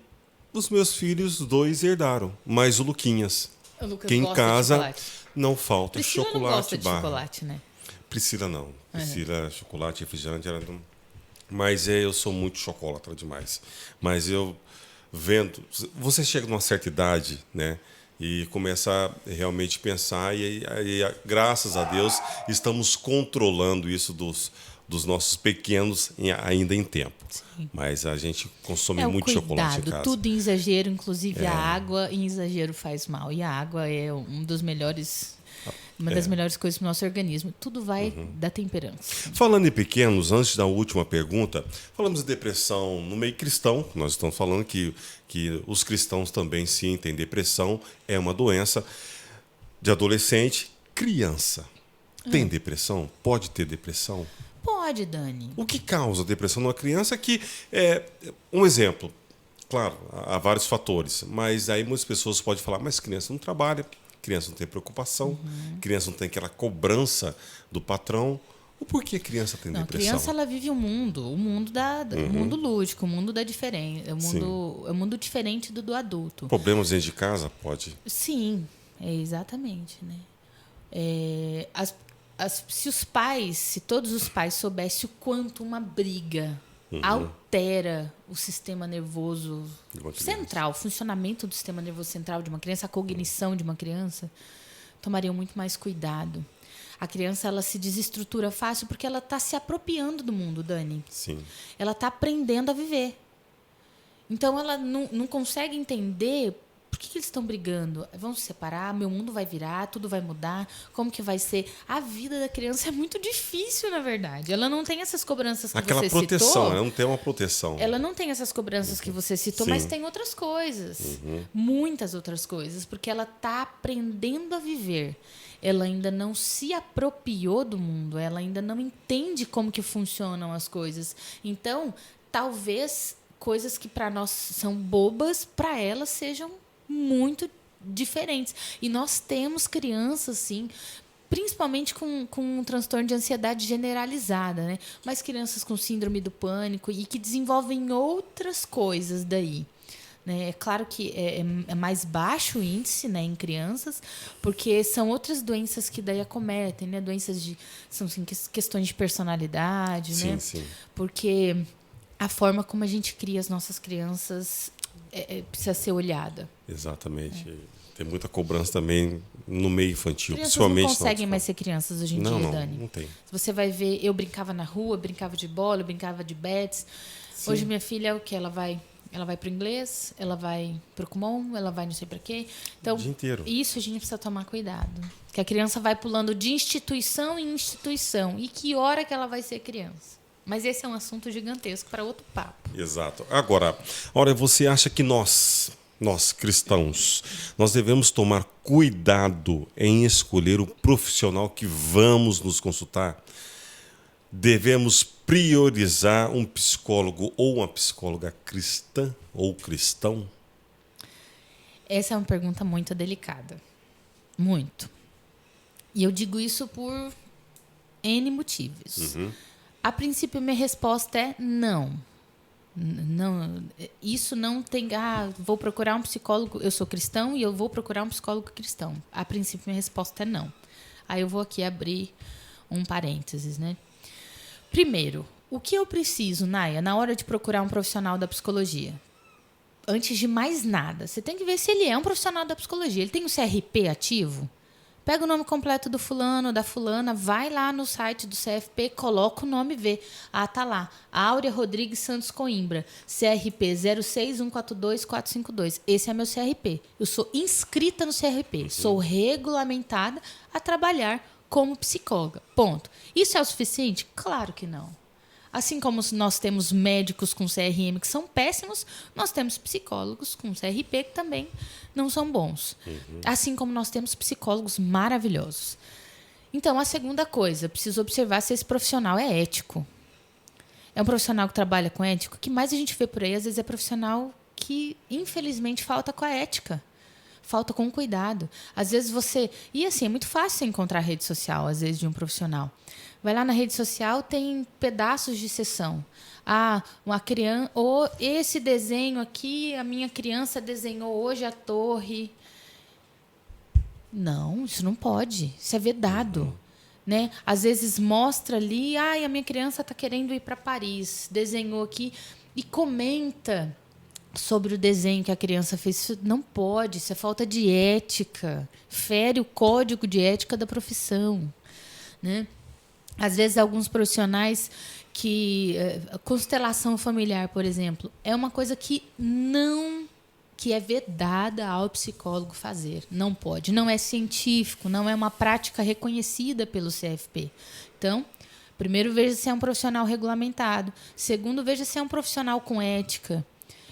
os meus filhos, 2 herdaram, mas o Luquinhas. O Lucas Que em gosta de casa chocolate. não falta Priscila chocolate não gosta de barra. chocolate, né? Priscila não. Priscila, chocolate, refrigerante, ela não. Mas eu sou muito chocolatra demais. Mas eu vendo, você chega numa certa idade, né? E começa a realmente pensar e graças a Deus estamos controlando isso dos nossos pequenos ainda em tempo. Sim. Mas a gente consome muito cuidado, chocolate em casa. Tudo em exagero, inclusive a água em exagero faz mal. E a água é uma das melhores coisas para o nosso organismo. Tudo vai da temperança. Falando em pequenos, antes da última pergunta, falamos de depressão no meio cristão. Nós estamos falando que os cristãos também sim têm depressão. É uma doença de adolescente. Criança tem depressão? Pode ter depressão? Pode, Dani. O que causa depressão numa criança que um exemplo, claro, há vários fatores, mas aí muitas pessoas podem falar, mas criança não trabalha, criança não tem preocupação, criança não tem aquela cobrança do patrão. O porquê a criança tem depressão? A criança ela vive o mundo lúdico, o mundo da diferença, o mundo diferente do adulto. Problemas dentro de casa pode. Sim, exatamente, né? Se todos os pais soubessem o quanto uma briga altera o sistema nervoso central, o funcionamento do sistema nervoso central de uma criança, a cognição de uma criança, tomariam muito mais cuidado. A criança ela se desestrutura fácil porque ela está se apropriando do mundo, Dani. Sim. Ela está aprendendo a viver. Então ela não consegue entender por que eles estão brigando. Vão se separar, meu mundo vai virar, tudo vai mudar, como que vai ser? A vida da criança é muito difícil, na verdade. Ela não tem essas cobranças que aquela você proteção, citou. ela não tem uma proteção. Ela não tem essas cobranças que você citou, mas tem outras coisas. Muitas outras coisas, porque ela está aprendendo a viver. Ela ainda não se apropriou do mundo, ela ainda não entende como que funcionam as coisas. Então, talvez coisas que para nós são bobas, para ela sejam muito diferentes. E nós temos crianças, sim, principalmente com um transtorno de ansiedade generalizada, né? Mas crianças com síndrome do pânico e que desenvolvem outras coisas daí. Né? É claro que é mais baixo o índice, né, em crianças, porque são outras doenças que daí acometem, né? São assim, questões de personalidade, sim, né? Sim. Porque a forma como a gente cria as nossas crianças precisa ser olhada. Exatamente. Tem muita cobrança também no meio infantil. Crianças principalmente não conseguem mais ser crianças hoje em dia, Dani. Não tem. Você vai ver, eu brincava na rua, brincava de bola, eu brincava de bets. Sim. Hoje minha filha é o quê? Ela vai para o inglês, ela vai para o Kumon, ela vai não sei para quê. Então, o dia inteiro. Isso a gente precisa tomar cuidado. Que a criança vai pulando de instituição em instituição. E que hora que ela vai ser criança? Mas esse é um assunto gigantesco para outro papo. Exato. Agora, você acha que nós cristãos, nós devemos tomar cuidado em escolher o profissional que vamos nos consultar? Devemos priorizar um psicólogo ou uma psicóloga cristã ou cristão? Essa é uma pergunta muito delicada. Muito. E eu digo isso por N motivos. A princípio, minha resposta é não. Não, isso não tem... vou procurar um psicólogo... Eu sou cristão e eu vou procurar um psicólogo cristão. A princípio, minha resposta é não. Aí eu vou aqui abrir um parênteses, né? Primeiro, o que eu preciso, Naya, na hora de procurar um profissional da psicologia? Antes de mais nada, você tem que ver se ele é um profissional da psicologia. Ele tem um CRP ativo? Pega o nome completo do fulano, da fulana, vai lá no site do CFP, coloca o nome e vê. Tá lá. Áurea Rodrigues Santos Coimbra, CRP 06142-452. Esse é meu CRP. Eu sou inscrita no CRP. Sou regulamentada a trabalhar como psicóloga. Ponto. Isso é o suficiente? Claro que não. Assim como nós temos médicos com CRM que são péssimos, nós temos psicólogos com CRP que também não são bons. Assim como nós temos psicólogos maravilhosos. Então, a segunda coisa, preciso observar se esse profissional é ético. É um profissional que trabalha com ética. O que mais a gente vê por aí, às vezes, é profissional que, infelizmente, falta com a ética. Falta com cuidado. Às vezes você... E, assim, é muito fácil você encontrar a rede social, às vezes, de um profissional. Vai lá na rede social, tem pedaços de sessão. Ah, uma criança... Ou esse desenho aqui, a minha criança desenhou hoje a torre. Não, isso não pode. Isso é vedado. Né? Às vezes mostra ali, a minha criança está querendo ir para Paris, desenhou aqui e comenta sobre o desenho que a criança fez. Isso não pode, isso é falta de ética, fere o código de ética da profissão. Né? Às vezes alguns profissionais que... Constelação familiar, por exemplo, é uma coisa que é vedada ao psicólogo fazer. Não pode. Não é científico, não é uma prática reconhecida pelo CFP. Então, primeiro, veja se é um profissional regulamentado. Segundo, veja se é um profissional com ética.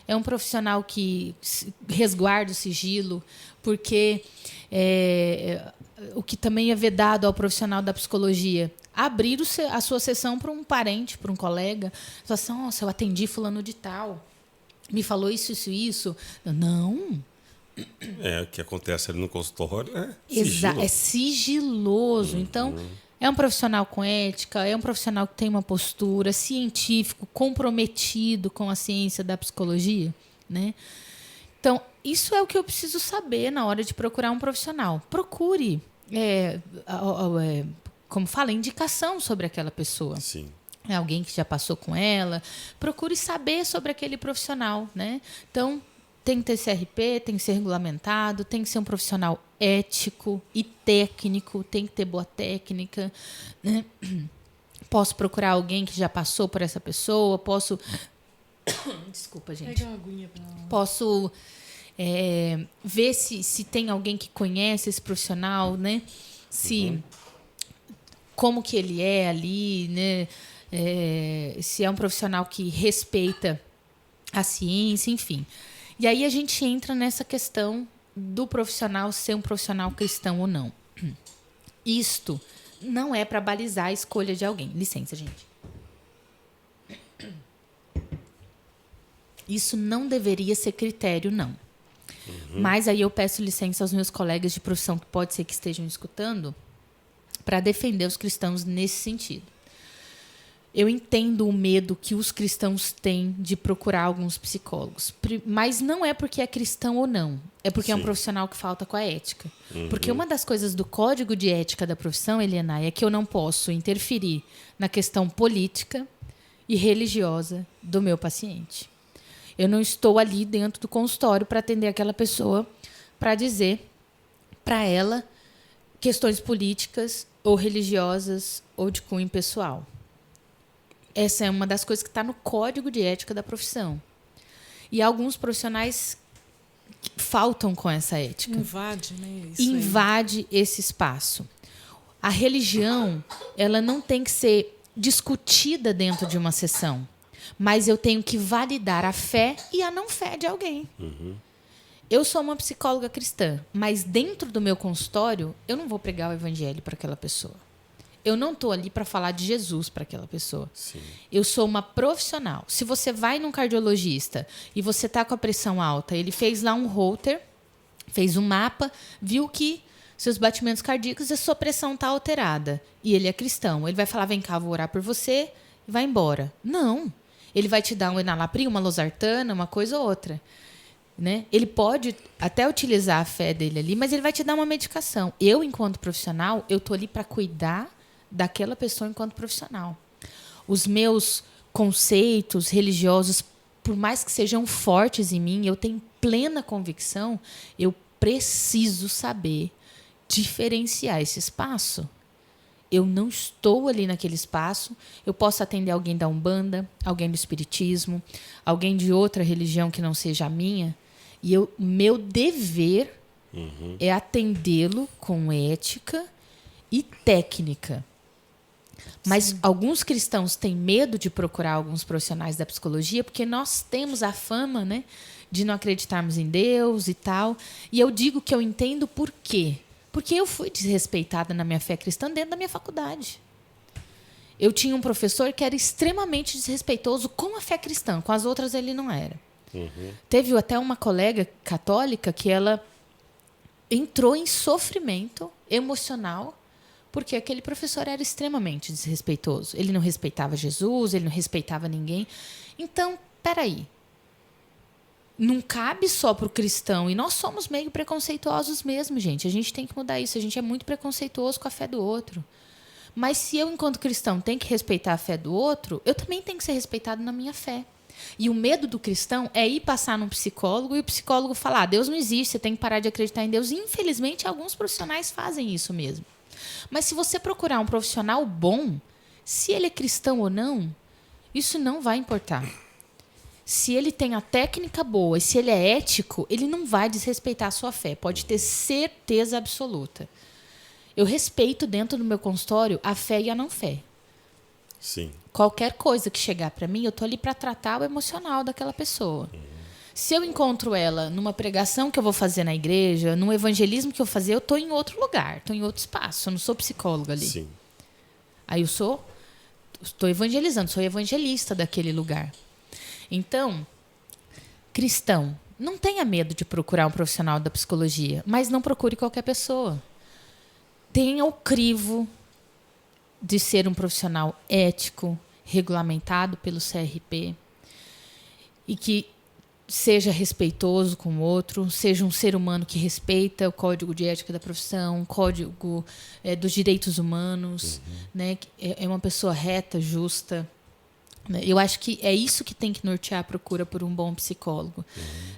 É um profissional que resguarda o sigilo, porque o que também é vedado ao profissional da psicologia, abrir a sua sessão para um parente, para um colega. Falar assim, nossa, eu atendi fulano de tal. Me falou isso. Não. O que acontece ali no consultório é sigiloso. É sigiloso. Então, é um profissional com ética, é um profissional que tem uma postura científico, comprometido com a ciência da psicologia. Né? Então, isso é o que eu preciso saber na hora de procurar um profissional. Procure, como fala, indicação sobre aquela pessoa. Sim. É alguém que já passou com ela, procure saber sobre aquele profissional, né? Então, tem que ter CRP, tem que ser regulamentado, tem que ser um profissional ético e técnico, tem que ter boa técnica, né? Posso procurar alguém que já passou por essa pessoa, posso... Desculpa, gente. Pega uma aguinha pra... Posso ver se tem alguém que conhece esse profissional, né? Como que ele é ali, né? Se é um profissional que respeita a ciência, enfim. E aí a gente entra nessa questão do profissional ser um profissional cristão ou não. Isto não é para balizar a escolha de alguém. Licença, gente. Isso não deveria ser critério, não. Mas aí eu peço licença aos meus colegas de profissão que pode ser que estejam escutando para defender os cristãos nesse sentido. Eu entendo o medo que os cristãos têm de procurar alguns psicólogos. Mas não é porque é cristão ou não. É porque é um profissional que falta com a ética. Porque uma das coisas do código de ética da profissão, Helena, é que eu não posso interferir na questão política e religiosa do meu paciente. Eu não estou ali dentro do consultório para atender aquela pessoa para dizer para ela questões políticas ou religiosas ou de cunho pessoal. Essa é uma das coisas que está no código de ética da profissão. E alguns profissionais faltam com essa ética. Invade, né? Invade esse espaço. A religião, ela não tem que ser discutida dentro de uma sessão, mas eu tenho que validar a fé e a não fé de alguém. Eu sou uma psicóloga cristã, mas dentro do meu consultório, eu não vou pregar o evangelho para aquela pessoa. Eu não estou ali para falar de Jesus para aquela pessoa. Sim. Eu sou uma profissional. Se você vai num cardiologista e você está com a pressão alta, ele fez lá um holter, fez um mapa, viu que seus batimentos cardíacos e a sua pressão está alterada. E ele é cristão. Ele vai falar, vem cá, vou orar por você e vai embora. Não. Ele vai te dar um enalapril, uma losartana, uma coisa ou outra. Né? Ele pode até utilizar a fé dele ali, mas ele vai te dar uma medicação. Eu, enquanto profissional, eu estou ali para cuidar daquela pessoa enquanto profissional. Os meus conceitos religiosos, por mais que sejam fortes em mim, eu tenho plena convicção, eu preciso saber diferenciar esse espaço. Eu não estou ali naquele espaço. Eu posso atender alguém da Umbanda, alguém do Espiritismo, alguém de outra religião que não seja a minha. E meu dever é atendê-lo com ética e técnica. Mas alguns cristãos têm medo de procurar alguns profissionais da psicologia porque nós temos a fama, né, de não acreditarmos em Deus e tal. E eu digo que eu entendo por quê. Porque eu fui desrespeitada na minha fé cristã dentro da minha faculdade. Eu tinha um professor que era extremamente desrespeitoso com a fé cristã. Com as outras ele não era. Teve até uma colega católica que ela entrou em sofrimento emocional porque aquele professor era extremamente desrespeitoso. Ele não respeitava Jesus, ele não respeitava ninguém. Então, peraí. Não cabe só para o cristão. E nós somos meio preconceituosos mesmo, gente. A gente tem que mudar isso. A gente é muito preconceituoso com a fé do outro. Mas se eu, enquanto cristão, tenho que respeitar a fé do outro, eu também tenho que ser respeitado na minha fé. E o medo do cristão é ir passar num psicólogo e o psicólogo falar: Deus não existe, você tem que parar de acreditar em Deus. E, infelizmente, alguns profissionais fazem isso mesmo. Mas se você procurar um profissional bom, se ele é cristão ou não, isso não vai importar. Se ele tem a técnica boa e se ele é ético, ele não vai desrespeitar a sua fé. Pode ter certeza absoluta. Eu respeito dentro do meu consultório a fé e a não fé. Sim. Qualquer coisa que chegar para mim, eu tô ali para tratar o emocional daquela pessoa. Se eu encontro ela numa pregação que eu vou fazer na igreja, num evangelismo que eu vou fazer, eu tô em outro lugar, tô em outro espaço. Eu não sou psicóloga ali. Sim. Aí eu estou evangelizando, sou evangelista daquele lugar. Então, cristão, não tenha medo de procurar um profissional da psicologia, mas não procure qualquer pessoa. Tenha o crivo de ser um profissional ético, regulamentado pelo CRP, e que seja respeitoso com o outro, seja um ser humano que respeita o código de ética da profissão, o código dos direitos humanos, né? É uma pessoa reta, justa. Eu acho que é isso que tem que nortear a procura por um bom psicólogo.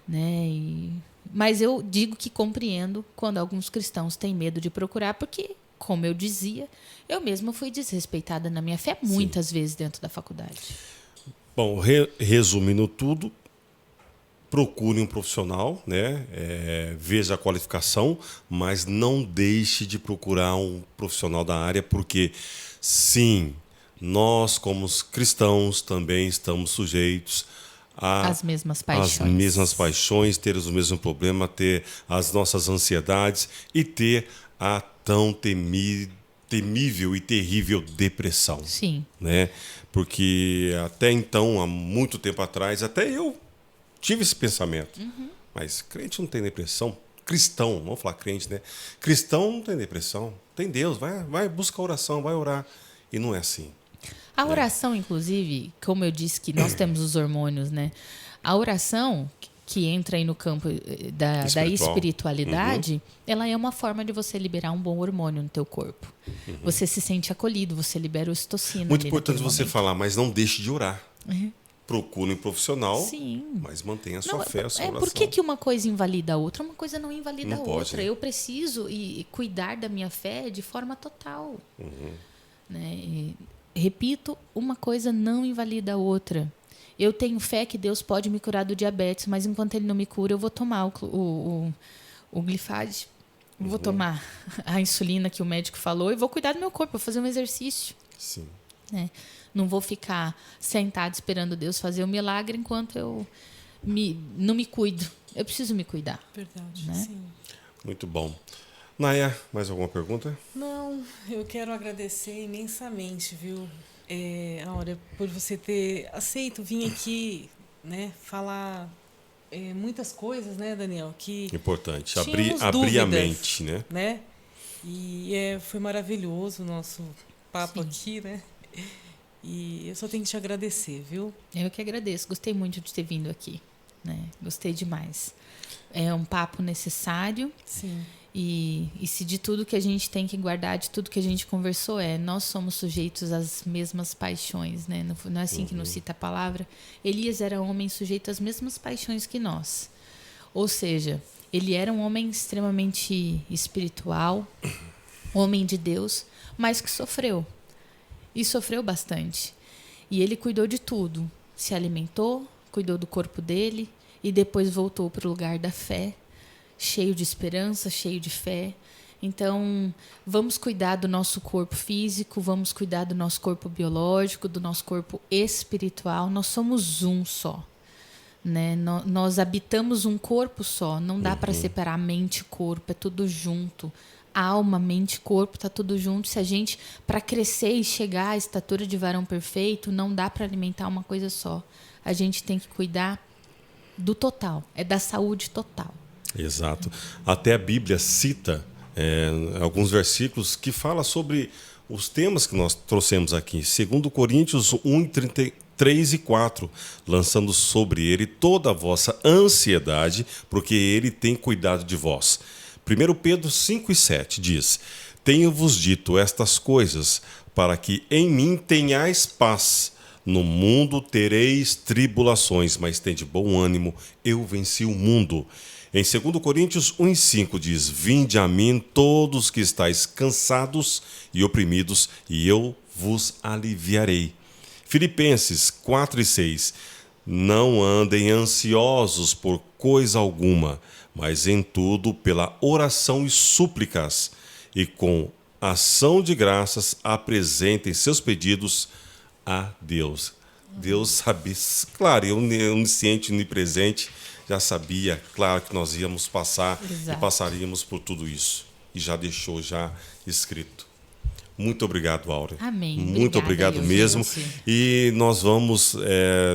Né? Mas eu digo que compreendo quando alguns cristãos têm medo de procurar, porque, como eu dizia, eu mesma fui desrespeitada na minha fé muitas vezes dentro da faculdade. Bom, resumindo tudo, procure um profissional, né? Veja a qualificação, mas não deixe de procurar um profissional da área, porque, sim, nós, como cristãos, também estamos sujeitos às mesmas paixões, ter os mesmos problemas, ter as nossas ansiedades e ter a tão temível e terrível depressão. Sim. Né? Porque até então, há muito tempo atrás, até eu tive esse pensamento. Mas crente não tem depressão. Cristão, vamos falar crente, né? Cristão não tem depressão. Tem Deus, vai buscar oração, vai orar. E não é assim. A oração, inclusive, como eu disse que nós temos os hormônios, né? A oração, que entra aí no campo da espiritualidade, ela é uma forma de você liberar um bom hormônio no teu corpo. Você se sente acolhido, você libera o ocitocina. Muito importante você falar, mas não deixe de orar. Procure um profissional, mas mantenha a sua fé, a sua oração. Por que uma coisa invalida a outra? Uma coisa não invalida a outra. Pode, né? Eu preciso cuidar da minha fé de forma total. Né? Repito, uma coisa não invalida a outra. Eu tenho fé que Deus pode me curar do diabetes, mas enquanto Ele não me cura, eu vou tomar o glifade, vou tomar a insulina que o médico falou e vou cuidar do meu corpo, vou fazer um exercício. Sim. Né? Não vou ficar sentada esperando Deus fazer o milagre enquanto eu não me cuido. Eu preciso me cuidar. Verdade, né? sim. Muito bom. Naya, mais alguma pergunta? Não, eu quero agradecer imensamente, viu, Áurea, por você ter aceito vir aqui, né, falar muitas coisas, né, Daniel? Que importante, tínhamos abrir dúvidas, a mente, né? E foi maravilhoso o nosso papo aqui, né? E eu só tenho que te agradecer, viu? Eu que agradeço, gostei muito de ter vindo aqui, né? Gostei demais. É um papo necessário. Sim. E se de tudo que a gente tem que guardar, de tudo que a gente conversou, nós somos sujeitos às mesmas paixões, né? Não é assim que nos cita a palavra? Elias era homem sujeito às mesmas paixões que nós. Ou seja, ele era um homem extremamente espiritual, homem de Deus, mas que sofreu. E sofreu bastante. E ele cuidou de tudo. Se alimentou, cuidou do corpo dele e depois voltou para o lugar da fé, cheio de esperança, cheio de fé. Então, vamos cuidar do nosso corpo físico, vamos cuidar do nosso corpo biológico, do nosso corpo espiritual. Nós somos um só, né? Nós habitamos um corpo só. Não dá para separar mente e corpo, é tudo junto. Alma, mente e corpo, tá tudo junto. Se a gente, para crescer e chegar à estatura de varão perfeito, não dá para alimentar uma coisa só. A gente tem que cuidar do total, é da saúde total. Exato. Até a Bíblia cita alguns versículos que fala sobre os temas que nós trouxemos aqui. 2 Coríntios 1:3 e 4, lançando sobre ele toda a vossa ansiedade, porque ele tem cuidado de vós. 1 Pedro 5:7 diz: tenho-vos dito estas coisas, para que em mim tenhais paz. No mundo tereis tribulações, mas tende bom ânimo, eu venci o mundo. Em 2 Coríntios 1:5 diz: vinde a mim todos que estáis cansados e oprimidos, e eu vos aliviarei. Filipenses 4:6: não andem ansiosos por coisa alguma, mas em tudo pela oração e súplicas, e com ação de graças apresentem seus pedidos a Deus. Deus sabia, claro, onisciente, onipresente, já sabia, claro, que nós íamos passar. Exato. E passaríamos por tudo isso. E já deixou já escrito. Muito obrigado, Áurea. Amém. Muito obrigado mesmo. E nós vamos,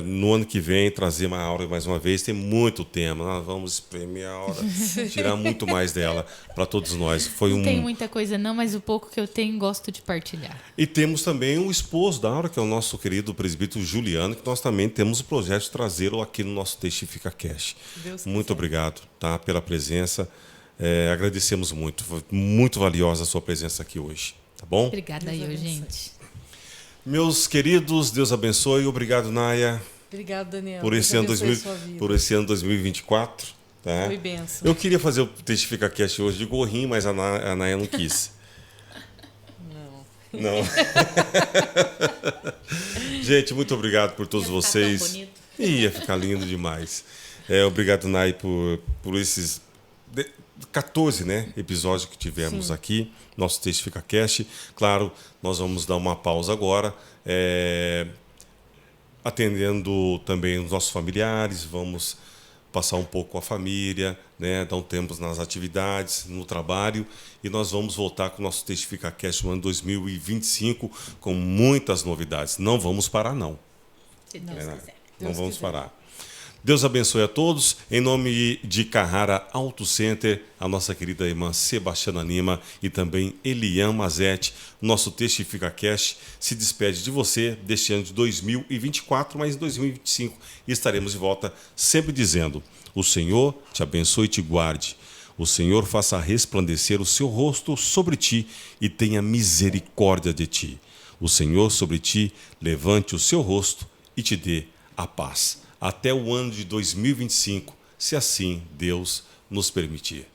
no ano que vem, trazer a Áurea mais uma vez. Tem muito tema. Nós vamos espremer a Áurea, tirar muito mais dela para todos nós. Não tem muita coisa não, mas o pouco que eu tenho, gosto de partilhar. E temos também o esposo da Áurea, que é o nosso querido presbítero Juliano, que nós também temos o projeto de trazê-lo aqui no nosso Testifica Cast. Muito obrigado, tá, pela presença. Agradecemos muito. Foi muito valiosa a sua presença aqui hoje. Tá bom? Obrigada aí, gente. Meus queridos, Deus abençoe. Obrigado, Naya. Obrigado, Daniel. Por esse ano 2024. Tá? Foi bênção. Eu queria fazer o Testifica Cast hoje de gorrinho, mas a Naya não quis. Não. Gente, muito obrigado por todos vocês. Tão bonito. Ia ficar lindo demais. Obrigado, Naya, por esses 14, né, episódios que tivemos aqui, nosso Testifica Cast. Claro, nós vamos dar uma pausa agora, atendendo também os nossos familiares, vamos passar um pouco com a família, né, dar um tempo nas atividades, no trabalho, e nós vamos voltar com o nosso Testifica Cast no ano 2025 com muitas novidades. Não vamos parar, não. Se Deus quiser. Não vamos parar. Deus abençoe a todos. Em nome de Carrara Auto Center, a nossa querida irmã Sebastiana Lima e também Elian Mazetti, nosso Testifica Cast se despede de você deste ano de 2024, mas em 2025 estaremos de volta sempre dizendo: o Senhor te abençoe e te guarde. O Senhor faça resplandecer o seu rosto sobre ti e tenha misericórdia de ti. O Senhor sobre ti levante o seu rosto e te dê a paz. Até o ano de 2025, se assim Deus nos permitir.